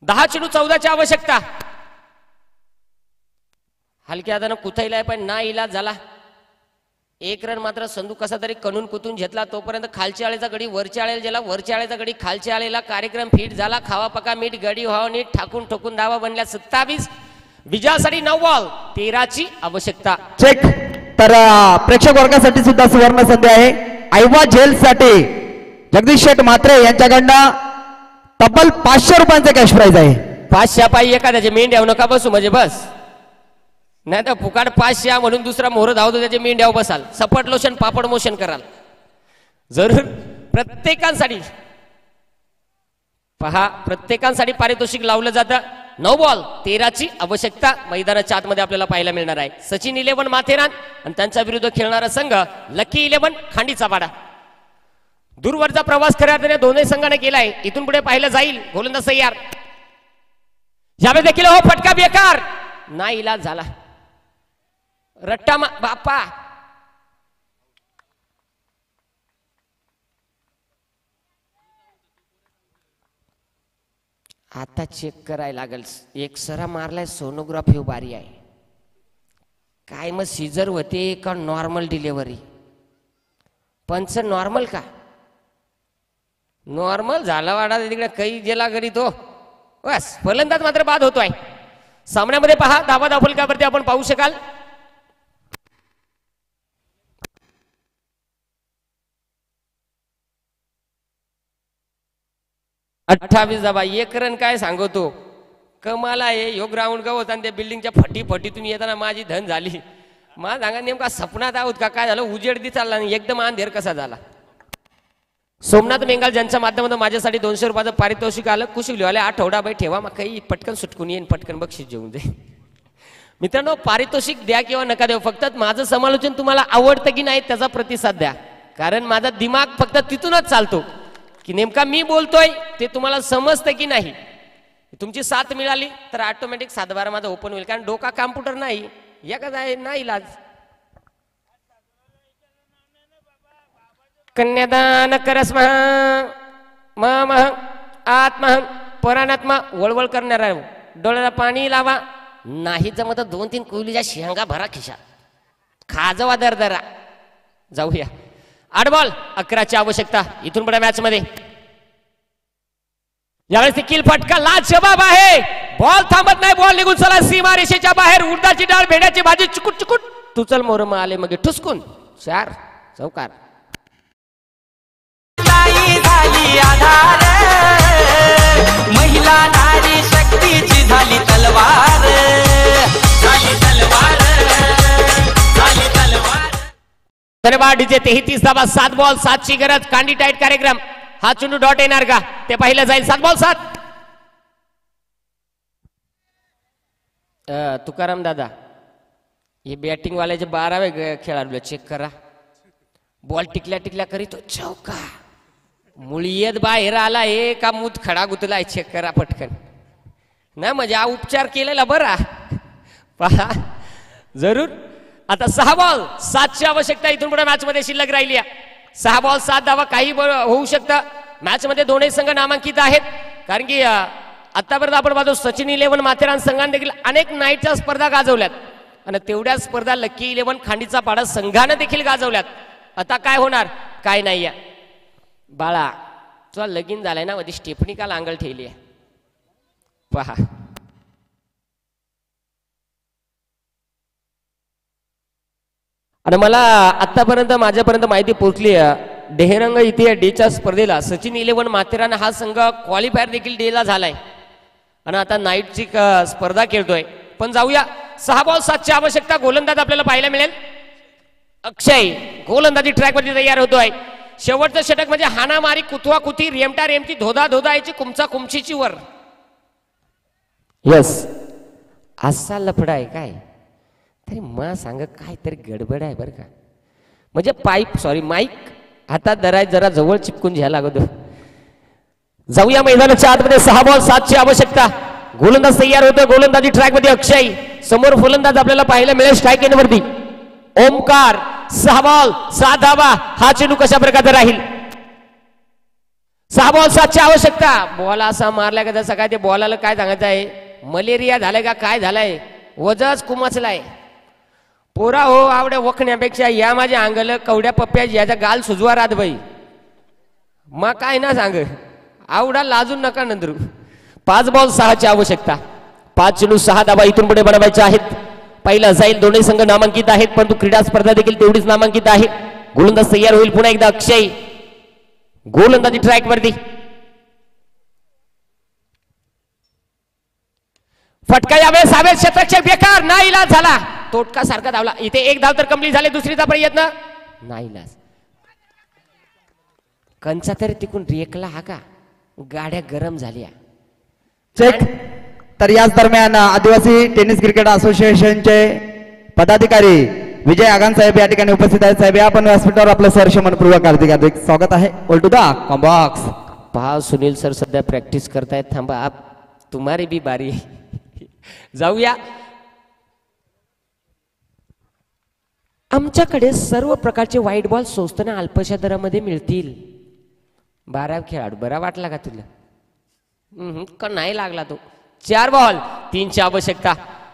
10 चेंडू 14ची आवश्यकता हलक्या हातानं कुथायला पण ना इलाज झाला. 1 रन मात्र संधू कसा तरी कणून कुतून घेतला तोपर्यंत खालच्या आळेचा गडी वरच्या आळेला गेला वरच्या आळेचा गडी खालच्या आळेला कार्यक्रम फिट झाला खावा पका मीठ गडी व्हावं नीट ठाकून ठोकून धावा बनल्या 27 विजयासाठी 9 बॉल 13ची आवश्यकता. चेक तर प्रेक्षक वर्गासाठी सुद्धा सुवर्ण संधी आहे. आयवा जेल साठी जगदीश शेठ म्हात्रे यांच्याकडनं तब्बल 500 रुपयांचं कॅश प्राइज आहे. 500 पायी एखाद्याचे मेंढ्याव नका बसू म्हणजे बस नाही तर फुकाड 500 म्हणून दुसरा मोहर धावतो त्याचे मेंढ्याव बसाल सपाट लोशन पापड मोशन कराल जरूर प्रत्येकांसाठी पहा प्रत्येकांसाठी पारितोषिक लावलं जातं. 9 बॉल 13ची आवश्यकता मैदानाच्या आतमध्ये आपल्याला पाहायला मिळणार आहे. सचिन 11 माथेरान आणि त्यांच्या विरुद्ध खेळणारा संघ लकी 11 खांडीचा पाडा. दूरवरचा प्रवास खऱ्या अर्थाने दोन्ही संघाने केलाय. इथून पुढे पाहिलं जाईल गोलंदाज तयार यावेळी देखील हो फटका बेकार ना इलाज झाला रट्टा बापा आता चेक करायला लागेल. एक सरा मारलाय सोनोग्राफी बारी आहे काय मग सीझर होते का नॉर्मल डिलिव्हरी पंच नॉर्मल का नॉर्मल झाला वाडा तिकडे काही गेला घरी तो बस फलंदाज मात्र बाद होतोय. सामन्यामध्ये पहा धावा दाफलकावरती आपण पाहू शकाल 28 धावा 1 रन काय सांगतो कमाल आहे. ह्यो ग्राउंड का होता आणि त्या बिल्डिंगच्या फटी फटीतून येताना माझी धन झाली. मला सांगा नेमका सपनात आहोत का काय झालं उजेड दी चालला नाही एकदम अंधेर कसा झाला. सोमनाथ मेंगाल ज्यांच्या माध्यमातून माझ्यासाठी 200 रुपयाचं पारितोषिक आलं कुशिवलीवाले आठवडा बाई ठेवा मग काही पटकन सुटकून येईन पटकन बक्षीस जेवून दे. मित्रांनो पारितोषिक द्या किंवा नका देऊ फक्त माझं समालोचन तुम्हाला आवडतं की नाही त्याचा प्रतिसाद द्या कारण माझा दिमाग फक्त तिथूनच चालतो की नेमका मी बोलतोय ते तुम्हाला समजतं की नाही. तुमची साथ मिळाली तर ऑटोमॅटिक 7-12 माझा ओपन होईल कारण डोका कॉम्प्युटर नाही या आहे ना इलाज. कन्यादान करस मह आत्मा पराणात्मा वळवळ करणारा डोळ्याला पाणी लावा नाही जमत 2-3 कोयलीच्या शेंगा भरा खिशात खाजवा दरदरा. जाऊया 8 बॉल 11ची आवश्यकता इथून पुढे मॅच मध्ये. यावेळेस देखील फटका लाजवाब आहे बॉल थांबत नाही बॉल निघून चला सीमा रेषेच्या बाहेर उडदाची डाळ भेड्याची भाजी चुकुट चुकुट तू चल मोरम आले मग ठुसकून 4 चौकार. झाली आधार महिला नारी शक्तीची झाली तलवार झाली तलवार झाली तलवार. धन्यवाद 33 धावा 7 बॉल 7ची गरज कांडी टाईट कार्यक्रम. हा चुंडू डॉट येणार का ते पाहिलं जाईल. 7 बॉल 7. तुकाराम दादा हे बॅटिंग वाल्याचे 12वे खेळाडू चेक करा बॉल टिकल्या टिकल्या करीतो चौका मुळीयत बाहेर आला हे का मूत खडा गुतलाय चेक करा पटकन ना म्हणजे हा उपचार केलेला बरा पहा जरूर. आता 6 बॉल 7ची आवश्यकता इथून पुढे मॅच मध्ये शिल्लक राहिली. 6 बॉल 7 धावा काही होऊ शकतं. मॅच मध्ये दोन्ही संघ नामांकित आहेत कारण की आतापर्यंत आपण पाहतो सचिन 11 माथेरान संघाने देखील अनेक नाईटच्या स्पर्धा गाजवल्यात आणि तेवढ्या स्पर्धा लकी 11 खांडीचा पाडा संघाने देखील गाजवल्यात. आता काय होणार काय नाही या बाळा तुला लगीन झालाय ना मध्ये स्टेफनी का लांगल ठेवली आहे पहा. आणि मला आतापर्यंत माझ्यापर्यंत माहिती पोहोचली डेहरंग इथे डेच्या स्पर्धेला सचिन 11 माथेरान हा संघ क्वालिफायर देखील डेला झालाय आणि आता नाईटची स्पर्धा खेळतोय. पण जाऊया 6 बॉल 7 ची आवश्यकता. गोलंदाज आपल्याला पाहायला मिळेल. अक्षय गोलंदाजी ट्रॅकवरती तयार होतोय. शेवटचं षटक म्हणजे हाणामारी कुथवा कुथी रेमटा रेमची धोधा धोधा याची कुमचा कुमचीची वर. यस असा लफडा आहे काय तरी मा सांग काय तरी गडबड आहे बरं का. म्हणजे पाईप सॉरी माईक हातात धराय जरा जवळ चिपकून घ्यायला लागतो. जाऊया मैदानाच्या आतमध्ये 6 बॉल 7 ची आवश्यकता. गोलंदाज तयार होतोय. गोलंदाजी ट्रॅक मध्ये अक्षय. समोर फलंदाज आपल्याला पाहायला मिळेल स्ट्राईक एंडवरती ओमकार. 6 बॉल 7 धावा. हा चेंडू कशा प्रकारे राहील. 6 बॉल 7 ची आवश्यकता. बॉल असा मारलाय का जसं काय ते बॉलाला काय सांगायचं आहे मलेरिया झालाय का काय झालाय वजच कुमचलाय. पोरा हो आवड्या वखण्यापेक्षा या माझ्या अंगल कवड्या पप्प्या याचा गाल सुजवा रात बाई मग काय ना सांग आवडा लाजून नका नंतर. 5 बॉल 6 ची आवश्यकता. 5 चेंडू 6 धावा इथून पुढे बनवायचे आहेत. पहिला जाईल. दोन्ही संघ नामांकित आहेत परंतु क्रीडा स्पर्धा देखील तेवढीच नामांकित आहे. गोलंदाज तयार होईल पुन्हा एकदा अक्षय. गोलंदाजी ट्रॅक वरती फटका यावेळेस हवेत क्षेत्रक्षक बेकार नाईलाज झाला. तोटका सारखा धावला. इथे 1 धाव तर कंप्लीट झाले. दुसरीचा प्रयत्न नाईलाज. कंचा तरी तिकून रेकला हा का गाड्या गरम झाल्या. चेक. तर याच दरम्यान आदिवासी टेनिस क्रिकेट असोसिएशनचे पदाधिकारी विजय आगान साहेब या ठिकाणी उपस्थित आहेत. साहेब आपण व्यासपीठावर आपलं सहर्ष मनपूर्वक हार्दिक हार्दिक स्वागत आहे. All to the combox. पहा सुनील सर सध्या प्रॅक्टिस करतायत. थांबा आप तुम्हारी भी बारी. जाऊया. आमच्याकडे सर्व प्रकारचे व्हाईट बॉल स्वस्त आणि अल्पशा दरामध्ये मिळतील. 12 खेळाडू बरा वाटला का तुला का नाही लागला तो. 4 बॉल 3 ची आवश्यकता.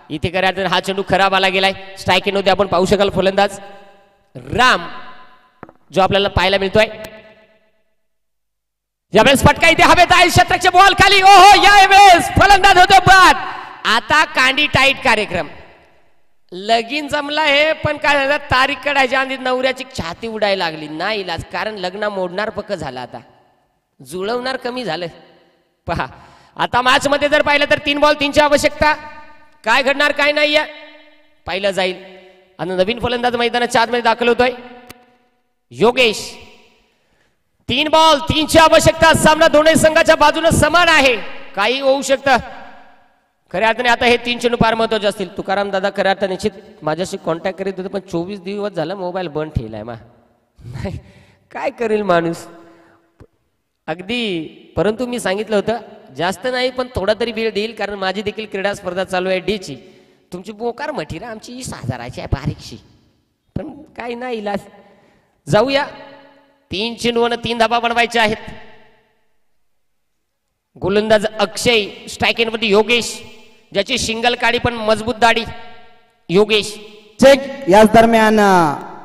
इथे करायचं हा चेंडू खराब आला गेलाय. स्ट्राईक एंड मध्ये आपण पाहू शकाल फलंदाज राम जो आपल्याला पाहायला मिळतोय. यावेळेस फटका इथे हवेत आहे. शतकचे बॉल खाली. ओहो यावेळेस फलंदाज होतो बाद. आता कांडी टाईट कार्यक्रम. लगीन जमला हे पण काय झालं तारीख काढायच्या आधी नवऱ्याची छाती उडायला लागली. नाही इलाज कारण लग्न मोडणार पक्क झालं. आता जुळवणार कमी झालं. पहा आता मॅच मध्ये जर पाहिलं तर 3 बॉल 3 ची आवश्यकता. काय घडणार काय नाही पाहिलं जाईल. आणि नवीन फलंदाज मैदानाच्या आतमध्ये दाखल होतोय योगेश. 3 बॉल 3 ची आवश्यकता. सामना दोन्ही संघाच्या बाजूने समान आहे. काही होऊ शकतं. खऱ्या अर्थाने आता हे 3 चेंडू फार महत्वाचे असतील. तुकाराम दादा खऱ्या अर्थाने निश्चित माझ्याशी कॉन्टॅक्ट करीत होते पण 24 दिवस झाला मोबाईल बंद ठेवलाय मा नाही काय करेल माणूस अगदी. परंतु मी सांगितलं होतं जास्त नाही पण थोडा तरी वेळ देईल कारण माझी देखील क्रीडा स्पर्धा चालू आहे डीची. तुमची बोकार मठी रा आमची 20,000ची आहे बारीकशी पण काही नाही इलाज. जाऊया. 3 चेंडू आणि 3 धाबा बनवायचे आहेत. गोलंदाज अक्षय. स्ट्राईक एंडवरती योगेश ज्याची शिंगल काडी पण मजबूत दाढी योगेश. चेक. याच दरम्यान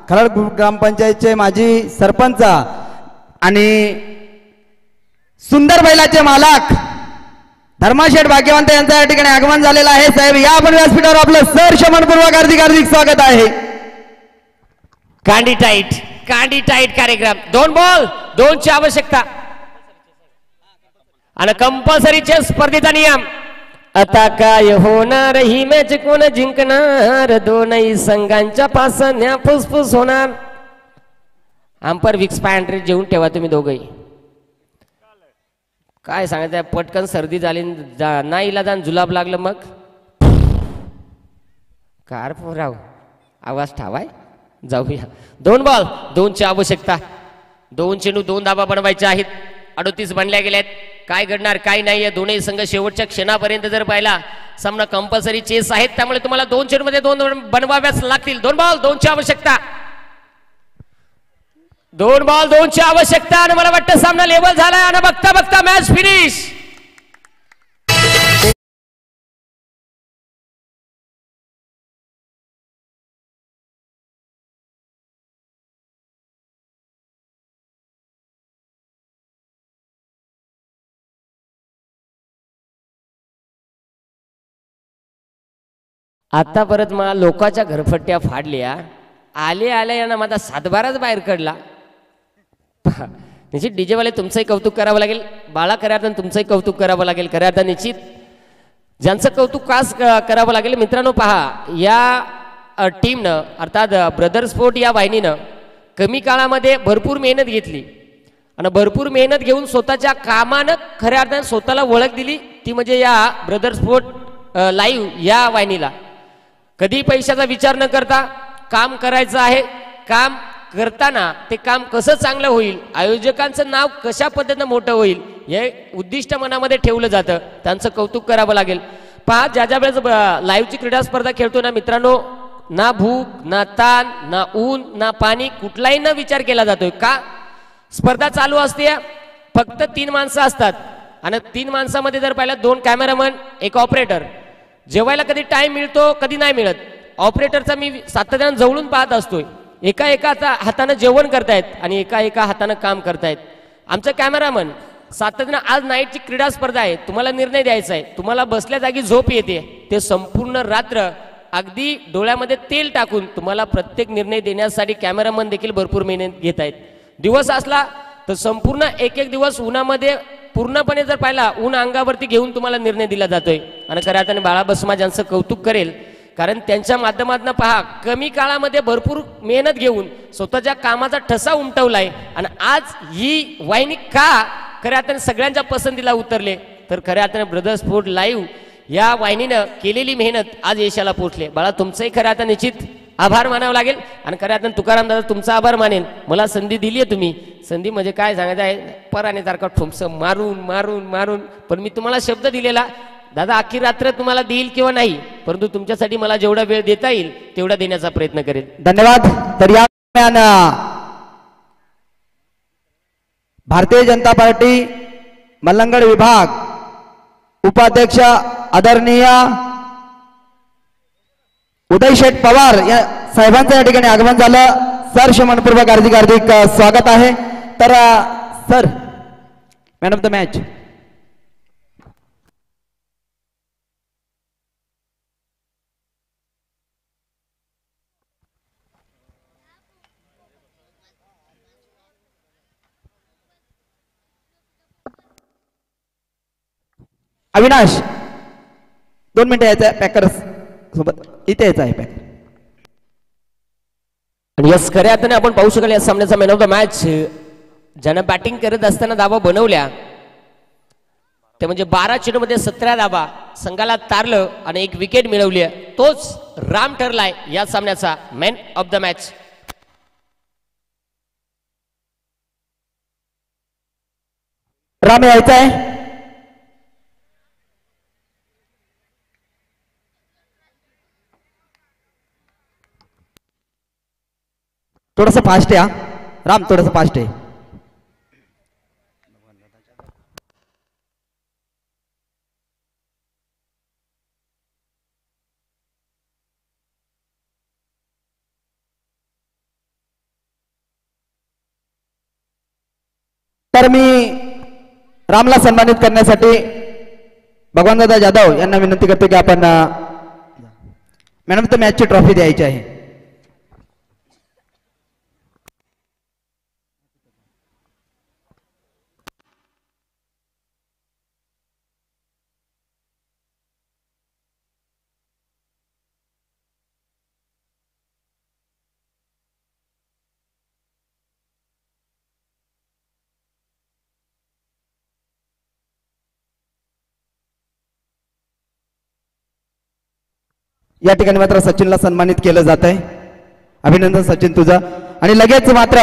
खरड ग्रामपंचायतचे माजी सरपंच आणि सुंदर बैलाचे मालक धर्माशेठ भाग्यवंत यांचं या ठिकाणी आगमन झालेलं आहे. साहेब या आपण व्यासपीठावर आपलं सहर्ष मनपूर्वक हार्दिक हार्दिक स्वागत आहे. कांडी टाईट कार्यक्रम. 2 बॉल 2 ची आवश्यकता आणि कंपल्सरीचे स्पर्धेचा नियम. आता काय होणार ही मॅच कोण जिंकणार. दोनही संघांच्या पासण्या फुसफुस होणार. अंपर विक्स पॅन्ट्री जेवून ठेवा तुम्ही दोघंही. काय सांगायचं पटकन सर्दी झाली नाही इला जाण जुलाब लागलं मग कार राव आवाज ठावाय. जाऊया. 2 बॉल 2 ची आवश्यकता. 2 चेंडू 2 धाबा बनवायचे आहेत. 38 बनल्या गेल्यात. काय घडणार काय नाही दोन्ही संघ शेवटच्या क्षणापर्यंत जर पाहिला सामना कंपल्सरी चेस आहेत त्यामुळे तुम्हाला 2 चेंडू मध्ये 2 बनवाव्याच लागतील. 2 बॉल 2 ची आवश्यकता. 2 बॉल 2 ची आवश्यकता आणि मला वाटतं सामना लेवल झालाय आणि बघता बघता मॅच फिनिश. आता परत मला लोकांच्या घरफट्ट्या फाडल्या. आले आले यांना माझा 7-12च बाहेर काढला निश्चित डीजे वाले तुमचंही कौतुक करावं लागेल. बाळा खऱ्या अर्थानं तुमचंही कौतुक करावं लागेल. खऱ्या अर्थानं निश्चित ज्यांचं कौतुक खास करावं लागेल. मित्रांनो पहा, या टीमनं अर्थात ब्रदर स्पोर्ट या वाहिनीनं कमी काळामध्ये भरपूर मेहनत घेतली आणि भरपूर मेहनत घेऊन स्वतःच्या कामानं खऱ्या अर्थानं स्वतःला ओळख दिली. ती म्हणजे या ब्रदर स्पोर्ट लाईव्ह या वाहिनीला. कधी पैशाचा विचार न करता काम करायचं आहे. काम करताना ते काम कसं चांगलं होईल, आयोजकांचं नाव कशा पद्धतीनं मोठं होईल, हे उद्दिष्ट मनामध्ये ठेवलं जातं. त्यांचं कौतुक करावं लागेल. पहा, ज्या वेळेस लाईव्हची क्रीडा स्पर्धा खेळतो ना मित्रांनो, ना भूक ना ताण ना ऊन ना पाणी कुठलाही न विचार केला जातोय. का? स्पर्धा चालू असते, फक्त 3 माणसं असतात आणि 3 माणसामध्ये जर पाहिलं 2 कॅमेरामन 1 ऑपरेटर. जेवायला कधी टाइम मिळतो कधी नाही मिळत. ऑपरेटरचा मी सातत्यानं जवळून पाहत असतोय. एका हातानं जेवण करतायत आणि एका हातानं काम करतायत. आमचं कॅमेरामन सातत्यानं, आज नाईटची क्रीडा स्पर्धा आहे, तुम्हाला निर्णय द्यायचा आहे, तुम्हाला बसल्या जागी झोप येते, ते संपूर्ण रात्र अगदी डोळ्यामध्ये तेल टाकून तुम्हाला प्रत्येक निर्णय देण्यासाठी कॅमेरामन देखील भरपूर मेहनत घेत आहेत. दिवस असला तर संपूर्ण एक दिवस उन्हामध्ये पूर्णपणे जर पाहिला ऊन अंगावरती घेऊन तुम्हाला निर्णय दिला जातोय. आणि खऱ्या अर्थाने बाळा बसमा ज्यांचं कौतुक करेल, कारण त्यांच्या माध्यमातून पहा कमी काळामध्ये भरपूर मेहनत घेऊन स्वतःच्या कामाचा ठसा उमटवलाय आणि आज ही वाहिनी का खऱ्या अर्थाने सगळ्यांच्या पसंतीला उतरले, तर खऱ्या अर्थाने ब्रदर स्पोर्ट लाईव्ह या वाहिनीनं केलेली मेहनत आज यशाला पोहोचले. बाळा तुमचंही खऱ्या अर्थाने निश्चित आभार मानावं लागेल. आणि खऱ्या अर्थाने तुकाराम दादा तुमचा आभार मानेन. मला संधी दिली आहे तुम्ही. संधी म्हणजे काय सांगायचं आहे, परानेसारखा ठोमसं मारून मारून मारून, पण मी तुम्हाला शब्द दिलेला, दादा अख्खी रात्र तुम्हाला देईल किंवा नाही, परंतु तुमच्यासाठी मला जेवढा वेळ देता येईल तेवढा देण्याचा प्रयत्न करेल. धन्यवाद. तर या दरम्यान भारतीय जनता पार्टी मल्लंगड विभाग उपाध्यक्ष आदरणीय उदय शेठ पवार या साहेबांचं या ठिकाणी आगमन झालं. सर मनपूर्वक हार्दिक स्वागत आहे. तर sir, man of the match. Avinash 2 मिनिटं यायचं आहे पॅकर्स सोबत, इथे यायचं आहे पॅकर. आणि यस खऱ्या अर्थाने आपण पाहू शकाल या सामन्याचा मॅन ऑफ द मॅच ज्यानं बॅटिंग करत असताना धावा बनवल्या ते म्हणजे 12 चेंडूमध्ये 17 धावा संघाला तारलं आणि 1 विकेट मिळवली, तोच राम ठरलाय या सामन्याचा man of the match. Ram यायचा आहे. थोडंसं फास्ट आहे. राम थोडंसं फास्ट आहे. तर मी रामला सन्मानित करण्यासाठी भगवानदादा जाधव यांना विनंती करतो की आपण मॅन ऑफ द मॅचची ट्रॉफी द्यायची आहे. या ठिकाणी मात्र सचिनला सन्मानित केलं जात आहे. अभिनंदन सचिन तुझं. आणि लगेच मात्र